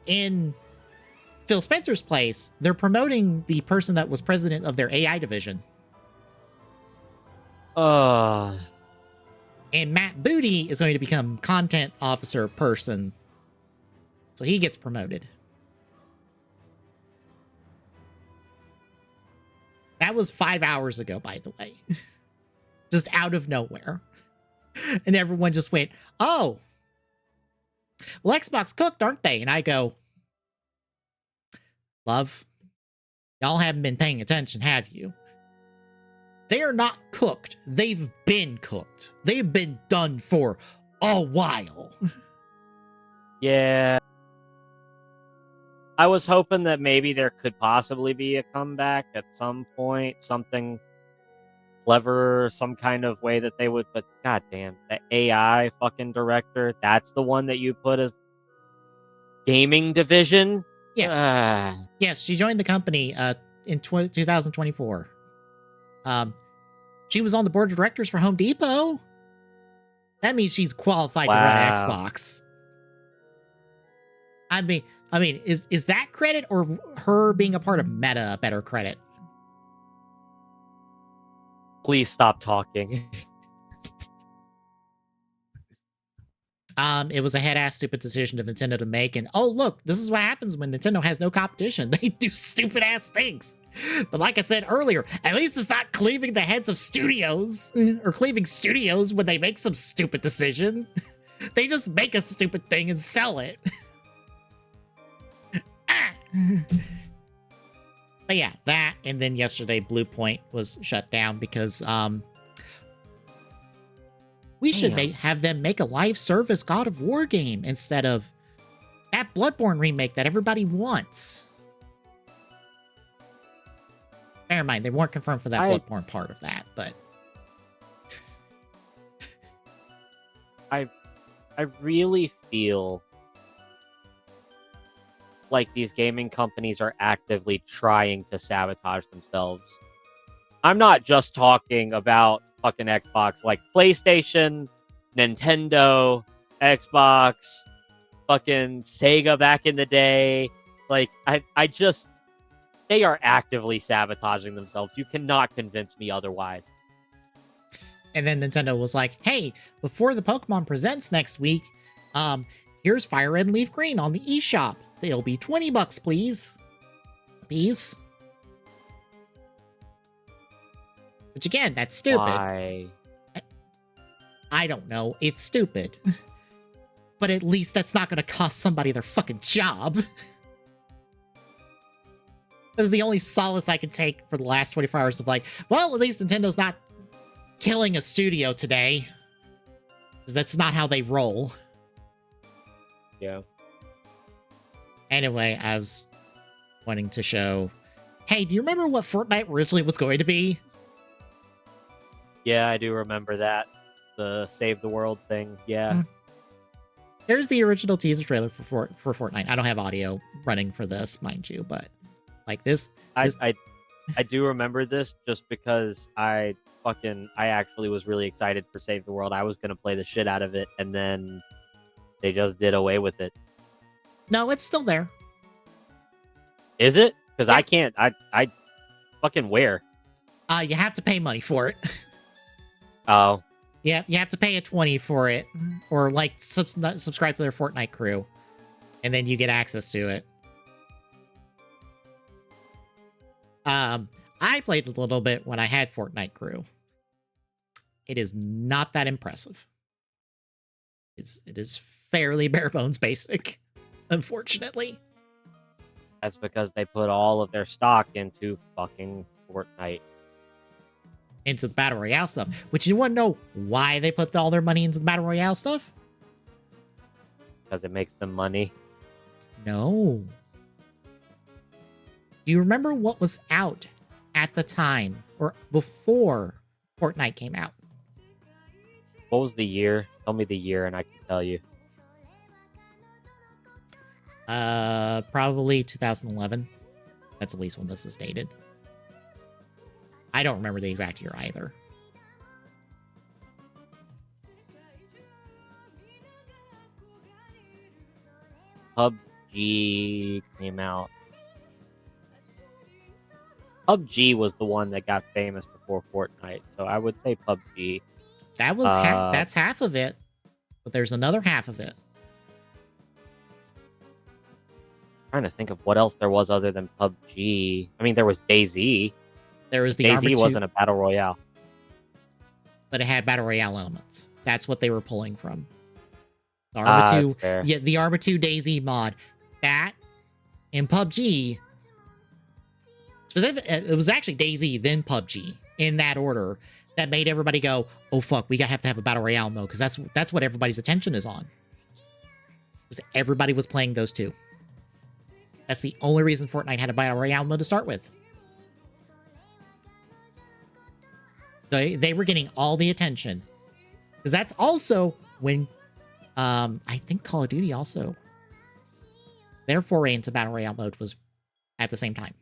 In Phil Spencer's place, they're promoting the person that was president of their AI division. Oh, And Matt Booty is going to become content officer person. So he gets promoted. That was 5 hours ago, by the way. Just out of nowhere. And everyone just went, oh, well, Xbox cooked, aren't they? And I go, love, y'all haven't been paying attention, have you? They are not cooked. They've been cooked. They've been done for a while. yeah. I was hoping that maybe there could possibly be a comeback at some point, something clever, some kind of way that they would, but goddamn, the AI fucking director, that's the one that you put as gaming division? Yes. Ah, Yes, she joined the company in 2024. She was on the board of directors for Home Depot. That means she's qualified to run Wow. Xbox. I mean, is that credit or her being a part of Meta a better credit? please stop talking. It was a head-ass stupid decision of Nintendo to make, and oh look, this is what happens when Nintendo has no competition. They do stupid-ass things. But like I said earlier, at least it's not cleaving the heads of studios or cleaving studios when they make some stupid decision. They just make a stupid thing and sell it. But yeah, that, and then yesterday Blue Point was shut down because we should have them make a live service God of War game instead of that Bloodborne remake that everybody wants. Never mind, they weren't confirmed for that Bloodborne part of that, but I really feel like these gaming companies are actively trying to sabotage themselves. I'm not just talking about fucking Xbox, like PlayStation, Nintendo, Xbox, fucking Sega back in the day. Like, I just, they are actively sabotaging themselves. You cannot convince me otherwise. And then Nintendo was like, hey, before the Pokemon Presents next week, here's Fire Red and Leaf Green on the eShop. They'll be $20, please. Please. Which again, that's stupid. Why? I don't know. It's stupid. But at least that's not going to cost somebody their fucking job. This is the only solace I can take for the last 24 hours of like, well, at least Nintendo's not killing a studio today. Because that's not how they roll. Yeah. Anyway, I was wanting to show, hey, do you remember what Fortnite originally was going to be? Yeah, I do remember that. The Save the World thing. Yeah. There's the original teaser trailer for Fortnite. I don't have audio running for this, mind you, but like this. I do remember this just because I actually was really excited for Save the World. I was going to play the shit out of it, and then they just did away with it. No, it's still there. Is it? Because Yeah. I can't. I fucking where? You have to pay money for it. Oh. Yeah, you have to pay a 20 for it, or like subscribe to their Fortnite crew, and then you get access to it. I played a little bit when I had Fortnite crew. It is not that impressive. It is fairly bare bones basic, unfortunately. That's because they put all of their stock into fucking Fortnite. Into the Battle Royale stuff. Which you want to know why they put all their money into the Battle Royale stuff? Because it makes them money. No. Do you remember what was out at the time or before Fortnite came out? What was the year? Tell me the year and I can tell you. Probably 2011. That's at least when this is dated. I don't remember the exact year either. PUBG came out. PUBG was the one that got famous before Fortnite, so I would say PUBG. That was that's half of it, but there's another half of it. Trying to think of what else there was other than PUBG. I mean, there was DayZ. There was the DayZ Arma 2, wasn't a battle royale, but it had battle royale elements. That's what they were pulling from. The Arma 2, fair. yeah, the Arma 2 DayZ mod. That in PUBG, it was actually DayZ then PUBG in that order that made everybody go, "Oh fuck, we gotta have to have a battle royale mode," because that's what everybody's attention is on. Because everybody was playing those two. That's the only reason Fortnite had a battle royale mode to start with. They were getting all the attention. Because that's also when, I think Call of Duty also, their foray into Battle Royale mode was at the same time.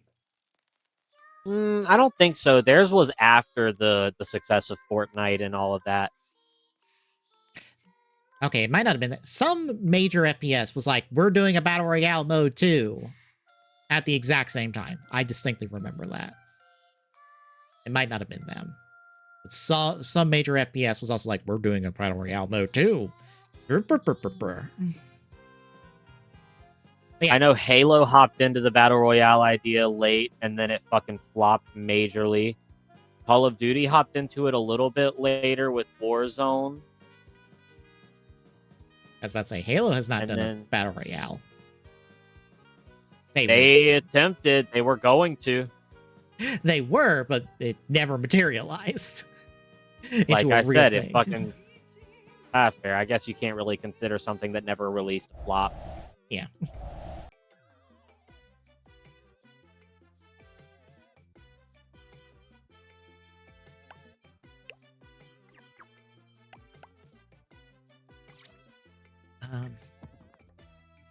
I don't think so. Theirs was after the success of Fortnite and all of that. Okay, it might not have been that. Some major FPS was like, we're doing a Battle Royale mode too, at the exact same time. I distinctly remember that. It might not have been them. But some major FPS was also like, we're doing a Battle Royale mode too. But yeah, I know Halo hopped into the Battle Royale idea late, and then it fucking flopped majorly. Call of Duty hopped into it a little bit later with Warzone. I was about to say, Halo has not And done a then- battle royale. They attempted. They were going to. They were, but it never materialized into Like a I real said, thing. it fucking... fair. I guess you can't really consider something that never released a flop. Yeah.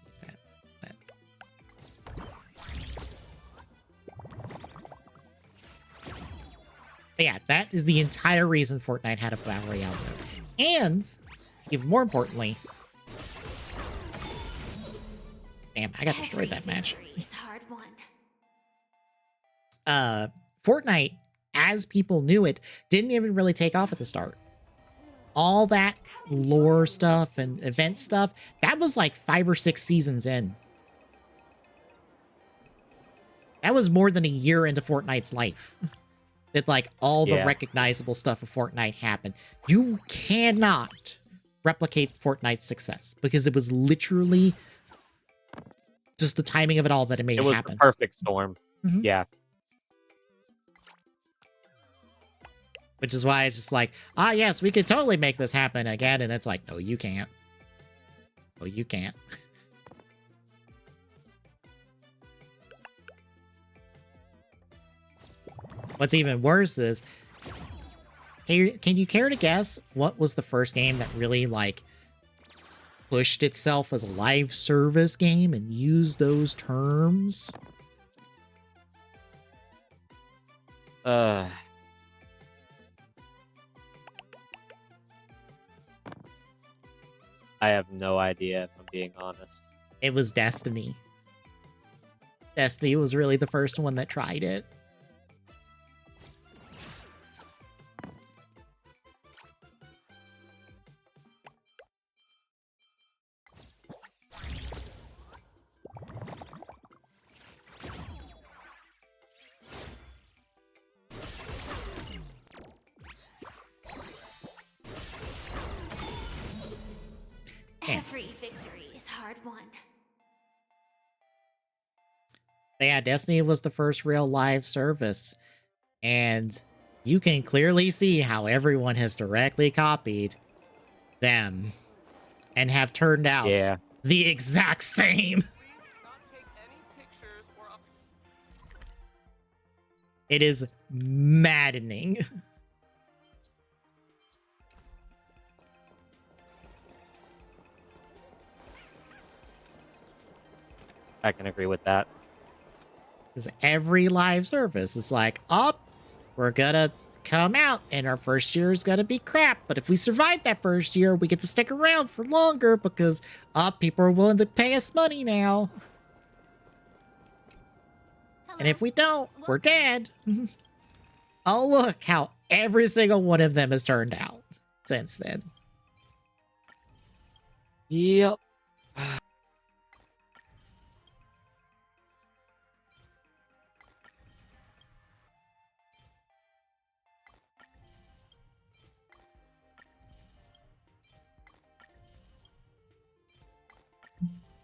What's that? But yeah, that is the entire reason Fortnite had a battle royale mode. And even more importantly, damn, I got destroyed that match. It's hard won. Fortnite, as people knew it, didn't even really take off at the start. All that lore stuff and event stuff, that was like 5 or 6 seasons in. That was more than a year into Fortnite's life. That like all the recognizable stuff of Fortnite happened. You cannot replicate Fortnite's success because it was literally just the timing of it all that it made It was happen. the perfect storm. Mhm. Yeah. Which is why it's just like, yes, we could totally make this happen again. And it's like, no, you can't. No, you can't. What's even worse is, can you care to guess what was the first game that really, like, pushed itself as a live service game and used those terms? I have no idea, if I'm being honest. It was Destiny. Destiny was really the first one that tried it. Every victory is hard won. But yeah, Destiny was the first real live service. And you can clearly see how everyone has directly copied them and have turned out the exact same. It is maddening. I can agree with that. Because every live service is like, we're gonna come out and our first year is gonna be crap. But if we survive that first year, we get to stick around for longer because people are willing to pay us money now. And if we don't, we're dead. Oh, look how every single one of them has turned out since then. Yep.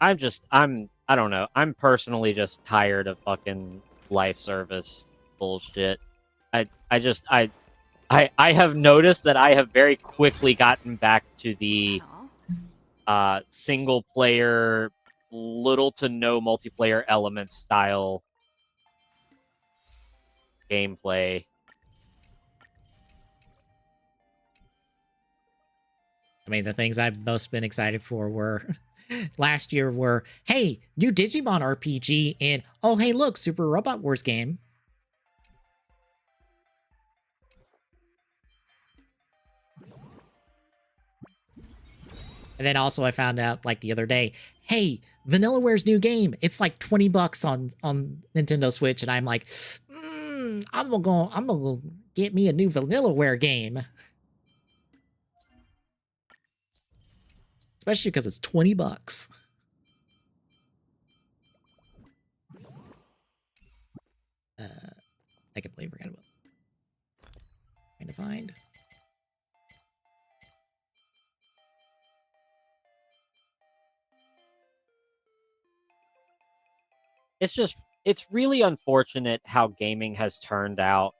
I don't know. I'm personally just tired of fucking life service bullshit. I have noticed that I have very quickly gotten back to the single player, little to no multiplayer element style gameplay. I mean, the things I've most been excited for were last year were, hey, new Digimon RPG, and oh, hey, look, Super Robot Wars game. And then also I found out like the other day, hey, Vanillaware's new game. It's like $20 on Nintendo Switch, and I'm like, I'm gonna go get me a new Vanillaware game. Especially because it's $20. I completely forgot about. Trying to find. It's really unfortunate how gaming has turned out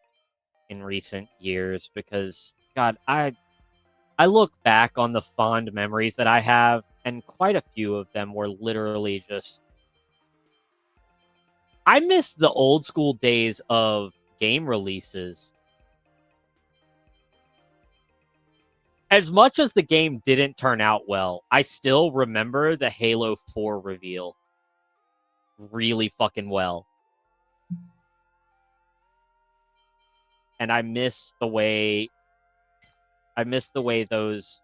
in recent years because God, I look back on the fond memories that I have, and quite a few of them were literally just. I miss the old school days of game releases. As much as the game didn't turn out well, I still remember the Halo 4 reveal really fucking well. And I miss the way those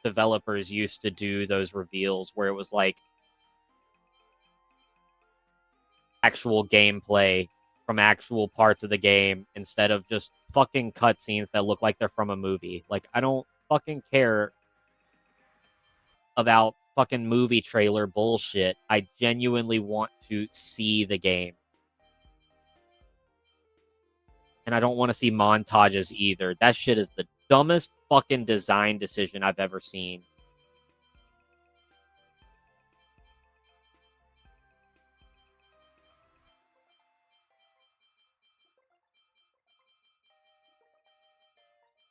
developers used to do those reveals where it was like actual gameplay from actual parts of the game instead of just fucking cutscenes that look like they're from a movie. Like, I don't fucking care about fucking movie trailer bullshit. I genuinely want to see the game. And I don't want to see montages either. That shit is the dumbest fucking design decision I've ever seen.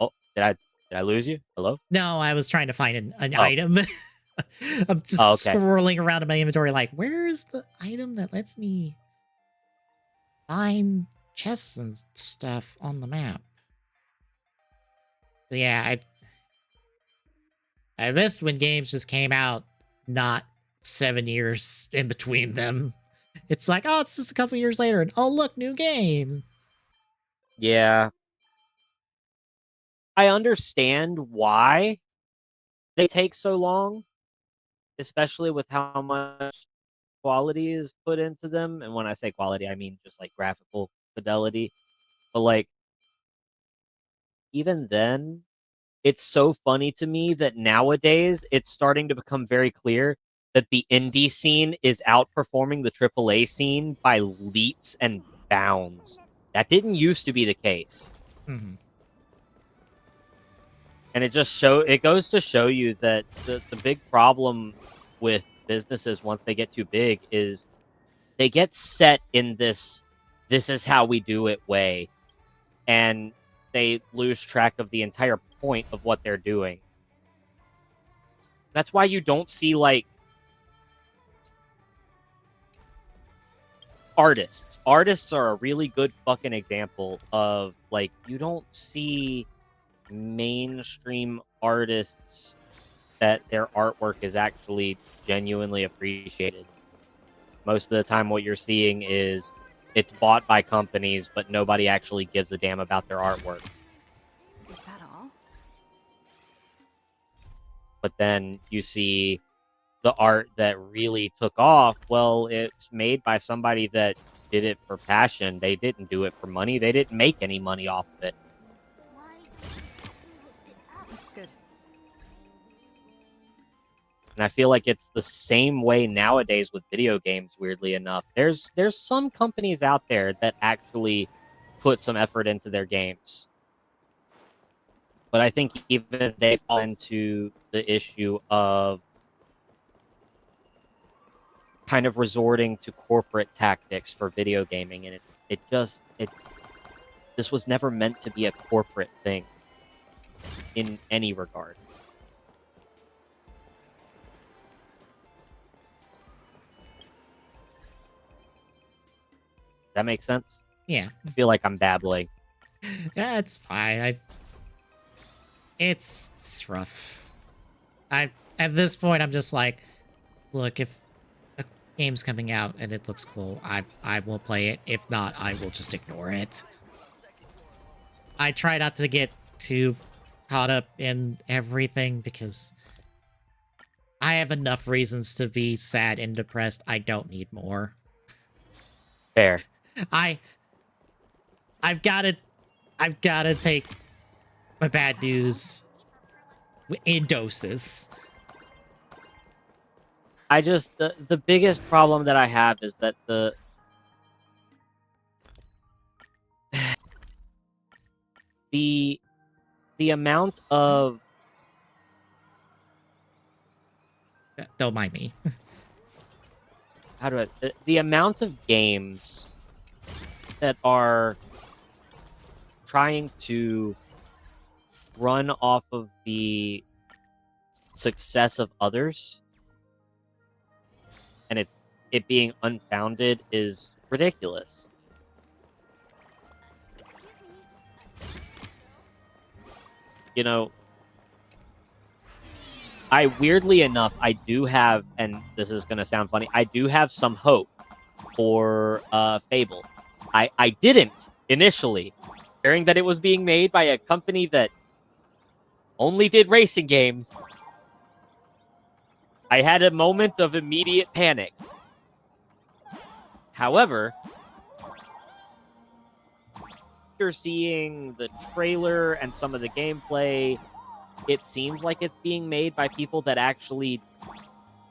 Oh, did I lose you? Hello? No, I was trying to find an Oh. item. I'm just Oh, okay. scrolling around in my inventory like, where is the item that lets me find chests and stuff on the map? But yeah, I missed when games just came out, not 7 years in between them. It's like, oh, it's just a couple years later, and oh, look, new game. Yeah. I understand why they take so long, especially with how much quality is put into them. And when I say quality, I mean just like graphical fidelity. But like, even then, it's so funny to me that nowadays it's starting to become very clear that the indie scene is outperforming the AAA scene by leaps and bounds. That didn't used to be the case. Mm-hmm. And it goes to show you that the big problem with businesses once they get too big is they get set in this is how we do it way, and they lose track of the entire point of what they're doing. That's why you don't see like artists. Artists are a really good fucking example of like you don't see mainstream artists that their artwork is actually genuinely appreciated. Most of the time what you're seeing is it's bought by companies, but nobody actually gives a damn about their artwork. Is that all? But then you see the art that really took off. Well, it's made by somebody that did it for passion. They didn't do it for money. They didn't make any money off of it. That's good. And I feel like it's the same way nowadays with video games, weirdly enough. There's some companies out there that actually put some effort into their games. But I think even if they fall into the issue of kind of resorting to corporate tactics for video gaming, and this was never meant to be a corporate thing in any regard. Does that make sense? Yeah. I feel like I'm babbling. Yeah, it's fine. It's rough. At this point, I'm just like, look, if a game's coming out and it looks cool, I will play it. If not, I will just ignore it. I try not to get too caught up in everything because I have enough reasons to be sad and depressed. I don't need more. Fair. I've gotta take my bad news in doses. The biggest problem that I have is that the amount of Don't mind me. the amount of games that are trying to run off of the success of others and it being unfounded is ridiculous. You know, weirdly enough, I do have, and this is going to sound funny, I do have some hope for Fable. I didn't initially, hearing that it was being made by a company that only did racing games. I had a moment of immediate panic. However, after seeing the trailer and some of the gameplay, it seems like it's being made by people that actually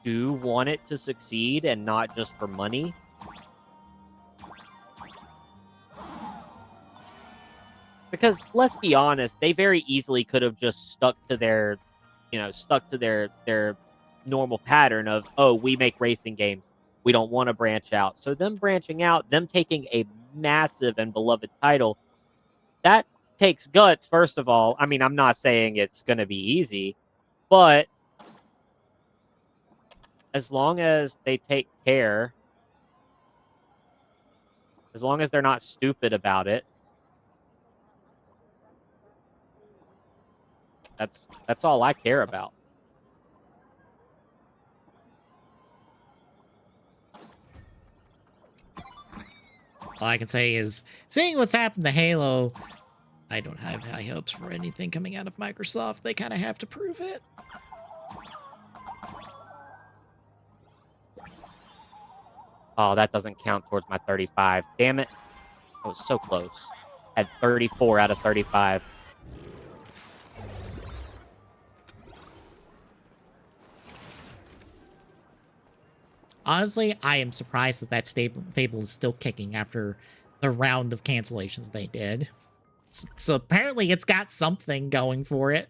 do want it to succeed and not just for money. Because let's be honest, they very easily could have just stuck to their normal pattern of, oh, we make racing games. We don't want to branch out. So them branching out, them taking a massive and beloved title, that takes guts, first of all. I mean, I'm not saying it's going to be easy, but as long as they take care, as long as they're not stupid about it, that's all I care about. All I can say is, seeing what's happened to Halo, I don't have high hopes for anything coming out of Microsoft. They kind of have to prove it. Oh, that doesn't count towards my 35. Damn it. I was so close. Had 34 out of 35. Honestly, I am surprised that Fable is still kicking after the round of cancellations they did. So apparently it's got something going for it.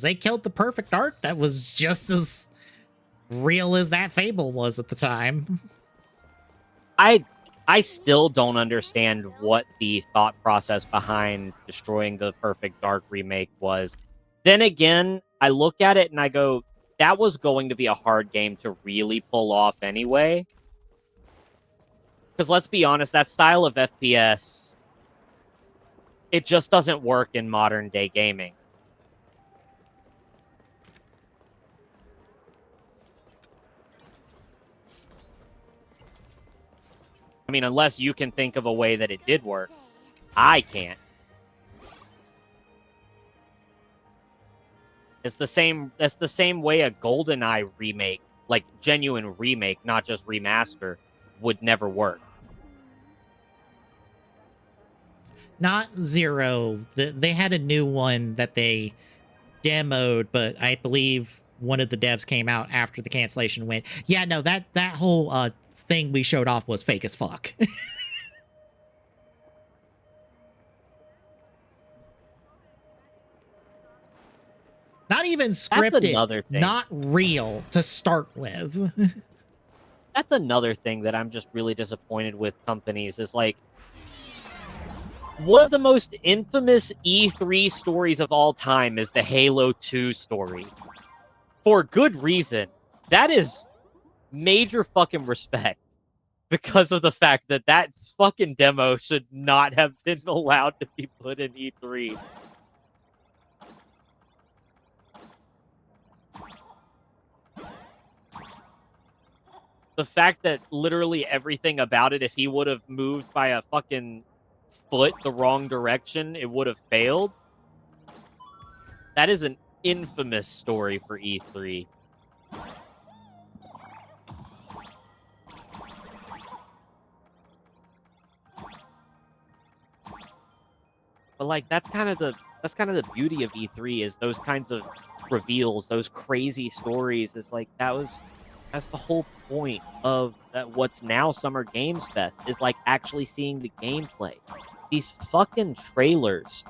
They killed the perfect art that was just as real as that Fable was at the time. I still don't understand what the thought process behind destroying the Perfect Dark remake was. Then again, I look at it and I go, that was going to be a hard game to really pull off anyway. Because let's be honest, that style of FPS, it just doesn't work in modern day gaming. I mean, unless you can think of a way that it did work. I can't. It's the same. That's the same way a GoldenEye remake, like genuine remake, not just remaster, would never work. Not Zero. They had a new one that they demoed, but I believe one of the devs came out after the cancellation went, yeah, no, that whole thing we showed off was fake as fuck. Not even scripted, not real to start with. That's another thing that I'm just really disappointed with companies is like, one of the most infamous E3 stories of all time is the Halo 2 story. For good reason. That is major fucking respect. Because of the fact that that fucking demo should not have been allowed to be put in E3. The fact that literally everything about it, if he would have moved by a fucking foot the wrong direction, it would have failed. That is an infamous story for E3. But like that's kind of the beauty of E3 is those kinds of reveals, those crazy stories. It's like that was That's the whole point of what's now Summer Games Fest is like actually seeing the gameplay. These fucking trailers.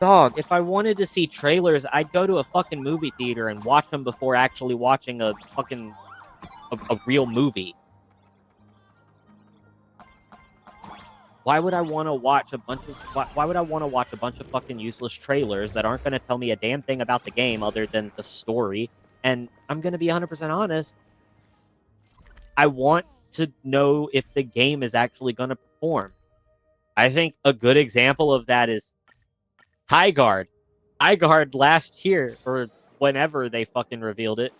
Dog, if I wanted to see trailers, I'd go to a fucking movie theater and watch them before actually watching a fucking a real movie. Why would I want to watch a bunch of why would I want to watch a bunch of fucking useless trailers that aren't going to tell me a damn thing about the game other than the story? And I'm going to be 100% honest, I want to know if the game is actually going to perform. I think a good example of that is Highguard. Highguard last year, or whenever they fucking revealed it,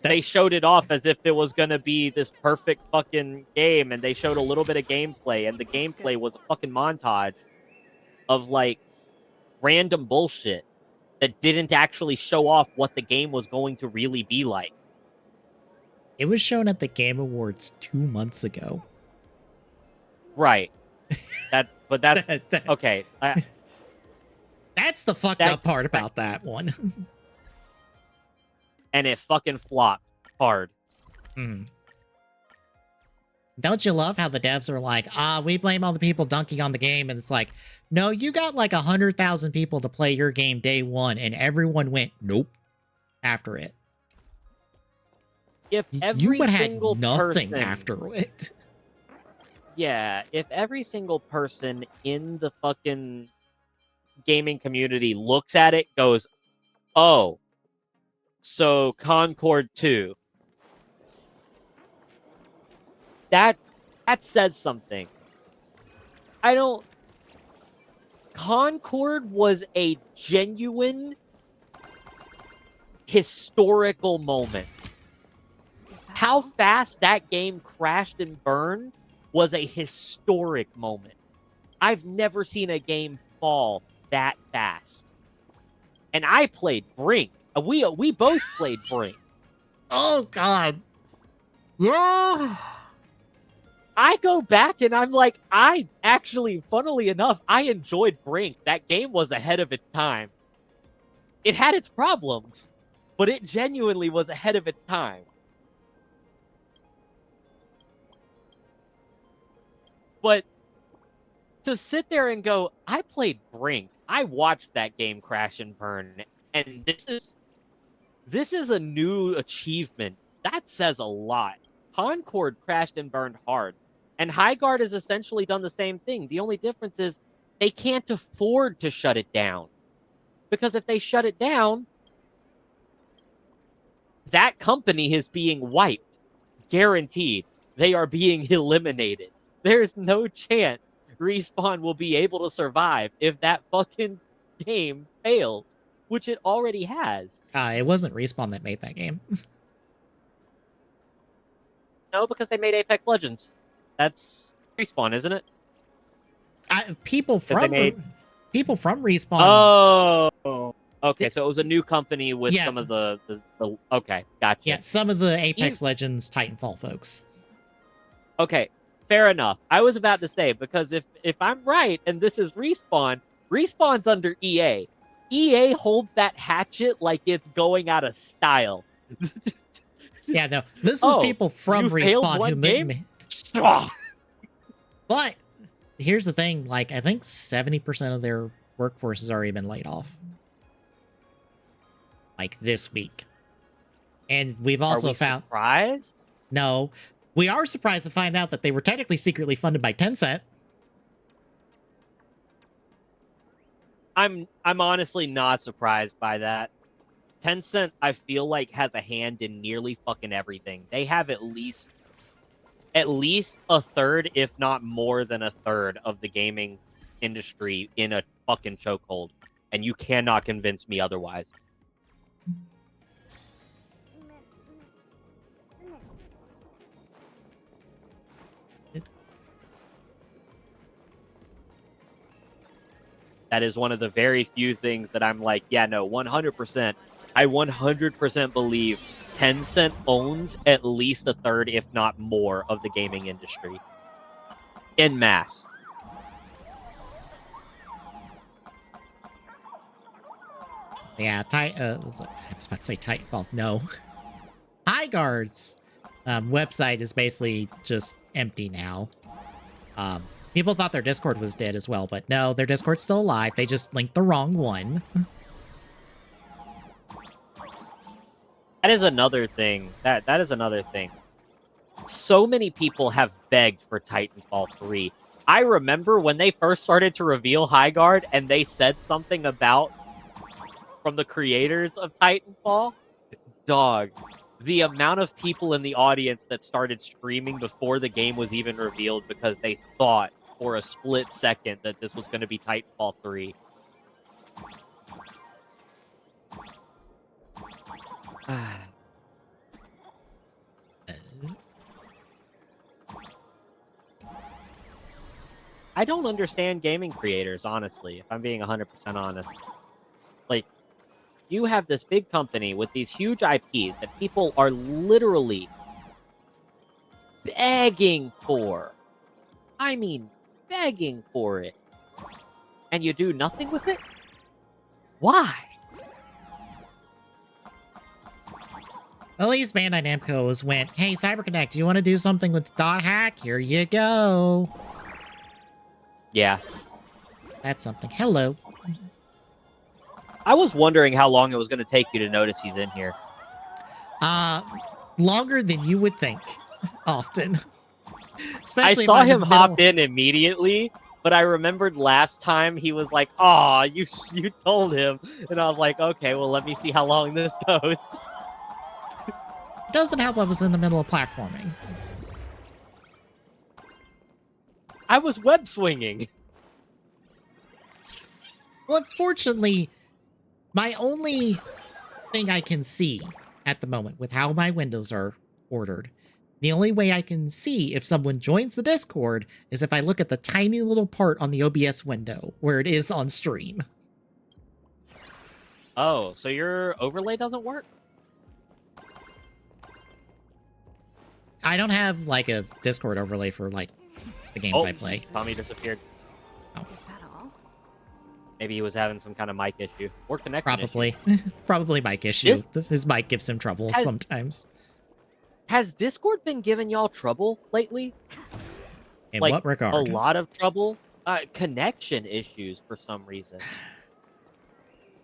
they showed it off as if it was going to be this perfect fucking game, and they showed a little bit of gameplay, and the gameplay was a fucking montage of like random bullshit that didn't actually show off what the game was going to really be like. It was shown at the Game Awards 2 months ago. Right. That's okay. That's the fucked up part about that one. And it fucking flopped hard. Don't you love how the devs are like, we blame all the people dunking on the game, and it's like, no, you got like 100,000 people to play your game day one, and everyone went nope after it. If every you would have single nothing person, after it. Yeah, if every single person in the fucking gaming community looks at it, goes, oh, so Concord 2. That says something. Concord was a genuine historical moment. How fast that game crashed and burned was a historic moment. I've never seen a game fall that fast. And I played Brink. We both played Brink. Oh, God. Yeah. I go back and I'm like, I actually, funnily enough, I enjoyed Brink. That game was ahead of its time. It had its problems, but it genuinely was ahead of its time. But to sit there and go, I played Brink. I watched that game crash and burn, and this is a new achievement. That says a lot. Concord crashed and burned hard. And Highguard has essentially done the same thing. The only difference is they can't afford to shut it down. Because if they shut it down, that company is being wiped. Guaranteed. They are being eliminated. There's no chance Respawn will be able to survive if that fucking game fails, which it already has. It wasn't Respawn that made that game. No, because they made Apex Legends. That's Respawn, isn't it? People from Respawn. Oh, okay. So it was a new company with some of the okay, gotcha. Yeah, some of the Apex Legends Titanfall folks. Okay, fair enough. I was about to say, because if I'm right and this is Respawn, Respawn's under EA. EA holds that hatchet like it's going out of style. Yeah, no, this was people from Respawn who made me. But here's the thing, like, I think 70% of their workforce has already been laid off. Like, this week. And we've also found... surprised? No. We are surprised to find out that they were technically secretly funded by Tencent. I'm honestly not surprised by that. Tencent, I feel like, has a hand in nearly fucking everything. They have at least a third, if not more than a third, of the gaming industry in a fucking chokehold. And you cannot convince me otherwise. That is one of the very few things that I'm like, yeah, no, 100%. I 100% believe Tencent owns at least a third, if not more, of the gaming industry. En masse. Yeah, I was about to say Titanfall. No. Highguard Highguard's website is basically just empty now. People thought their Discord was dead as well, but no, their Discord's still alive. They just linked the wrong one. That is another thing. That is another thing. So many people have begged for Titanfall 3. I remember when they first started to reveal Highguard and they said something about from the creators of Titanfall. Dog, the amount of people in the audience that started screaming before the game was even revealed because they thought for a split second that this was going to be Titanfall 3. I don't understand gaming creators, honestly, if I'm being 100% honest. Like, you have this big company with these huge IPs that people are literally begging for. I mean, begging for it. And you do nothing with it? Why? At least Bandai Namco's went, hey, CyberConnect, do you want to do something with Dot Hack? Here you go. Yeah. That's something. Hello. I was wondering how long it was going to take you to notice he's in here. Longer than you would think, often. I Especially saw if I'm him in the middle- hop in immediately, but I remembered last time he was like, "Aw, you told him," and I was like, "Okay, well, let me see how long this goes." It doesn't help I was in the middle of platforming. I was web swinging. Well, unfortunately, my only thing I can see at the moment with how my windows are ordered, the only way I can see if someone joins the Discord is if I look at the tiny little part on the OBS window where it is on stream. Oh, so your overlay doesn't work? I don't have like a Discord overlay for like the games I play. Tommy disappeared. Is that all? Maybe he was having some kind of mic issue or connection Probably. issue. Probably mic issue. This- His mic gives him trouble sometimes. Has Discord been giving y'all trouble lately? In Like, what regard? a lot of trouble? Connection issues for some reason.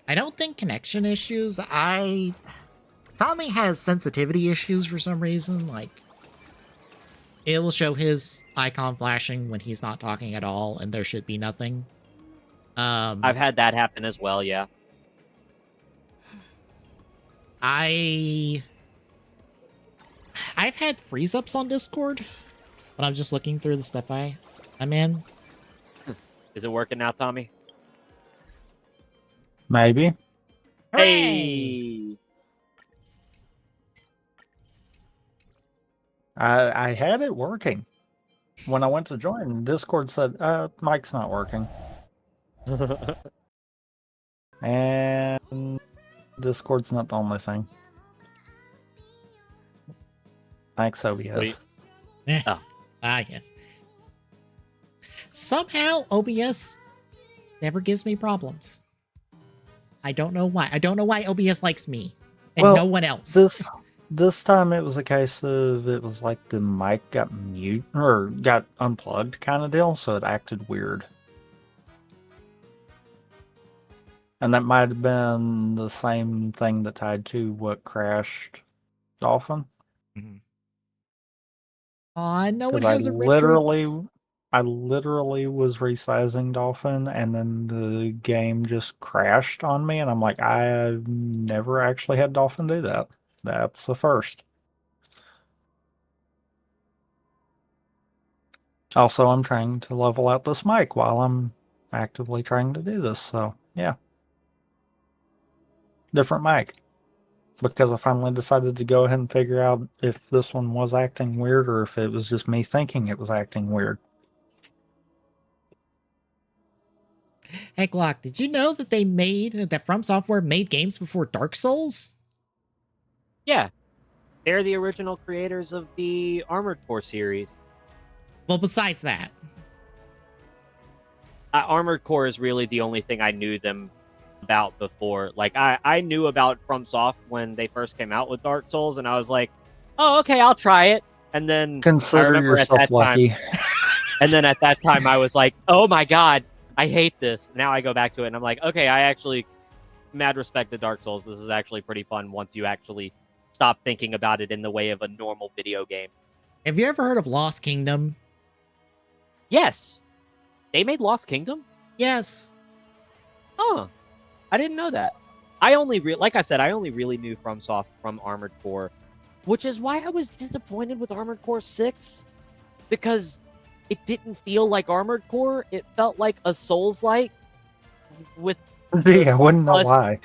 I don't think connection issues. Tommy has sensitivity issues for some reason. Like, it will show his icon flashing when he's not talking at all, and there should be nothing. I've had that happen as well, yeah. I've had freeze ups on Discord, but I'm just looking through the stuff I'm in. Is it working now, Tommy? Maybe. Hey! I had it working. When I went to join, Discord said, mic's not working. And Discord's not the only thing. Thanks, OBS. Wait. Oh. Yes. Somehow, OBS never gives me problems. I don't know why. I don't know why OBS likes me and Well, no one else. This time it was a case of it was like the mic got mute or got unplugged kind of deal, so it acted weird. And that might have been the same thing that tied to what crashed Dolphin. No one 'Cause has a retro. I literally was resizing Dolphin, and then the game just crashed on me, and I'm like, I've never actually had Dolphin do that. That's the first. Also, I'm trying to level out this mic while I'm actively trying to do this, so yeah. Different mic. Because I finally decided to go ahead and figure out if this one was acting weird or if it was just me thinking it was acting weird. Hey, Glock, did you know that From Software made games before Dark Souls? Yeah. They're the original creators of the Armored Core series. Well, besides that. Armored Core is really the only thing I knew them about before. Like, I knew about FromSoft when they first came out with Dark Souls, and I was like, oh, okay, I'll try it. And then I Consider remember at yourself that lucky. time, and then at that time I was like, oh my god, I hate this. Now I go back to it and I'm like, okay, I actually mad respect to Dark Souls. This is actually pretty fun once you actually stop thinking about it in the way of a normal video game. Have you ever heard of Lost Kingdom? Yes, they made Lost Kingdom. Yes. Huh. I didn't know that. I only like I said, I only really knew FromSoft from Armored Core, which is why I was disappointed with Armored Core 6, because it didn't feel like Armored Core. It felt like a Souls-like with Yeah, I wouldn't know husk, why.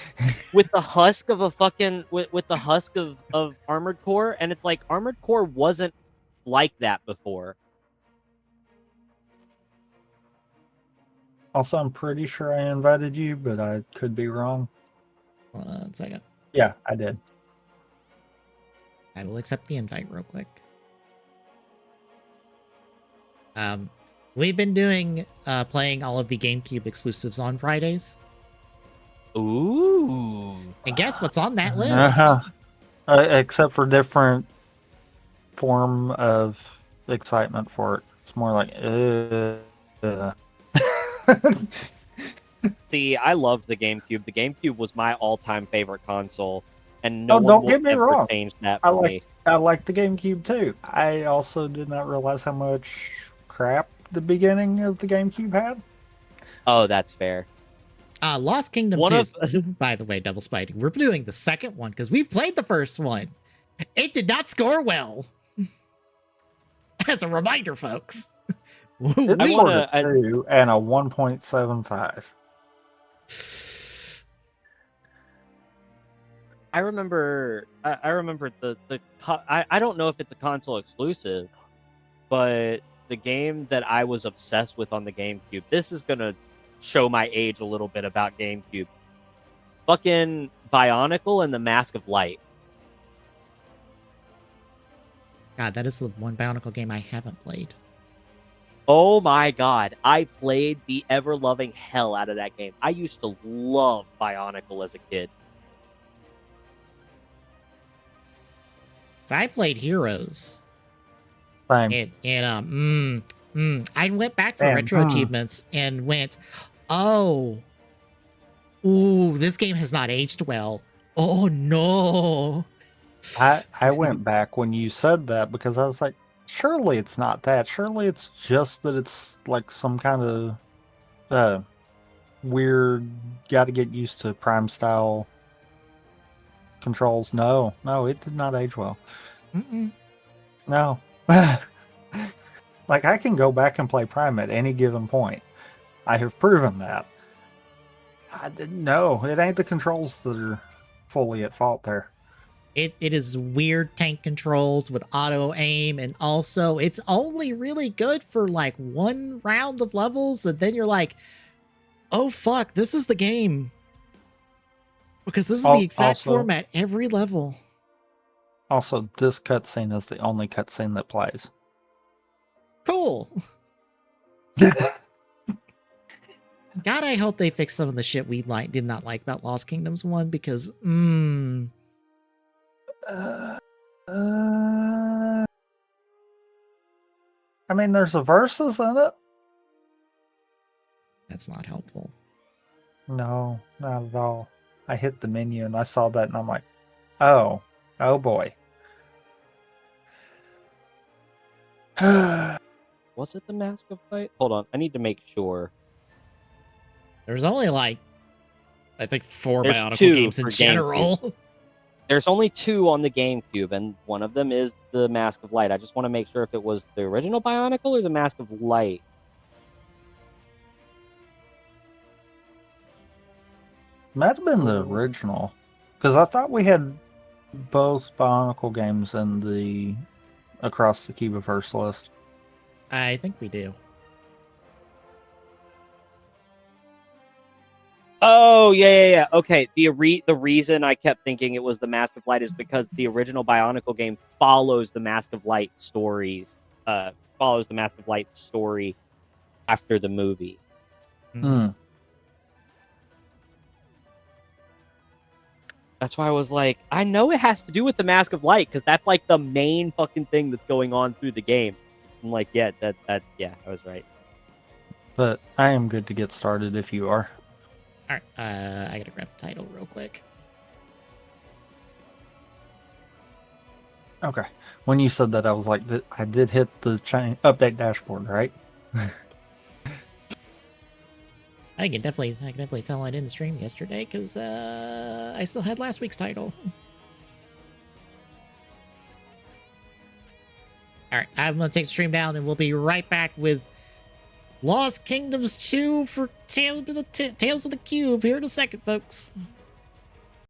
with the husk of a fucking with the husk of Armored Core, and it's like Armored Core wasn't like that before. Also, I'm pretty sure I invited you, but I could be wrong. 1 second. Yeah, I did. I will accept the invite real quick. We've been doing playing all of the GameCube exclusives on Fridays. Ooh. And guess what's on that list? Except for different form of excitement for it. It's more like, See, I loved the GameCube. The GameCube was my all-time favorite console, and no Oh, one don't will get me ever wrong. change that I for me. like the GameCube too. I also did not realize how much crap the beginning of the GameCube had. Oh, that's fair. Lost Kingdom One 2, of- by the way, Double Spidey. We're doing the second one because we've played the first one. It did not score well. As a reminder, folks. It We- scored a 2 and a 1.75. I remember I don't know if it's a console exclusive, but the game that I was obsessed with on the GameCube. This is gonna show my age a little bit about GameCube. Fucking Bionicle and the Mask of Light. God, that is the one Bionicle game I haven't played. Oh my god, I played the ever-loving hell out of that game. I used to love Bionicle as a kid. So I played Heroes. Same. I went back for Damn, retro achievements and went, oh, ooh, this game has not aged well. Oh no. I went back when you said that because I was like, surely it's not that. Surely it's just that it's like some kind of weird, got to get used to Prime style controls. No, it did not age well. Mm-mm. No. Like, I can go back and play Prime at any given point. I have proven that. I didn't know. It ain't the controls that are fully at fault there. It is weird tank controls with auto aim, and also it's only really good for like one round of levels, and then you're like, oh fuck, this is the game. Because this is the exact Also- format every level. Also, this cutscene is the only cutscene that plays. Cool. God, I hope they fix some of the shit we did not like about Lost Kingdoms 1, because I mean, there's a versus in it. that's not helpful. No, not at all. I hit the menu and I saw that and I'm like, oh boy. Was it the Mask of Light? Hold on, I need to make sure. There's only like, I think 4 There's Bionicle 2 games in for general. There's only 2 on the GameCube, and one of them is the Mask of Light. I just want to make sure if it was the original Bionicle or the Mask of Light. Might have been the original. Because I thought we had both Bionicle games in the Across the Cubiverse list. I think we do. Oh, yeah. Okay, the reason I kept thinking it was the Mask of Light is because the original Bionicle game follows the Mask of Light stories. Follows the Mask of Light story after the movie. That's why I was like, I know it has to do with the Mask of Light because that's like the main fucking thing that's going on through the game. I'm like, yeah, yeah, I was right. But I am good to get started if you are. All right, I gotta grab the title real quick. Okay. When you said that, I was like, I did hit the update dashboard, right? I can definitely tell I didn't stream yesterday because I still had last week's title. All right, I'm gonna take the stream down, and we'll be right back with Lost Kingdoms 2 for Tales of the Cube here in a second, folks.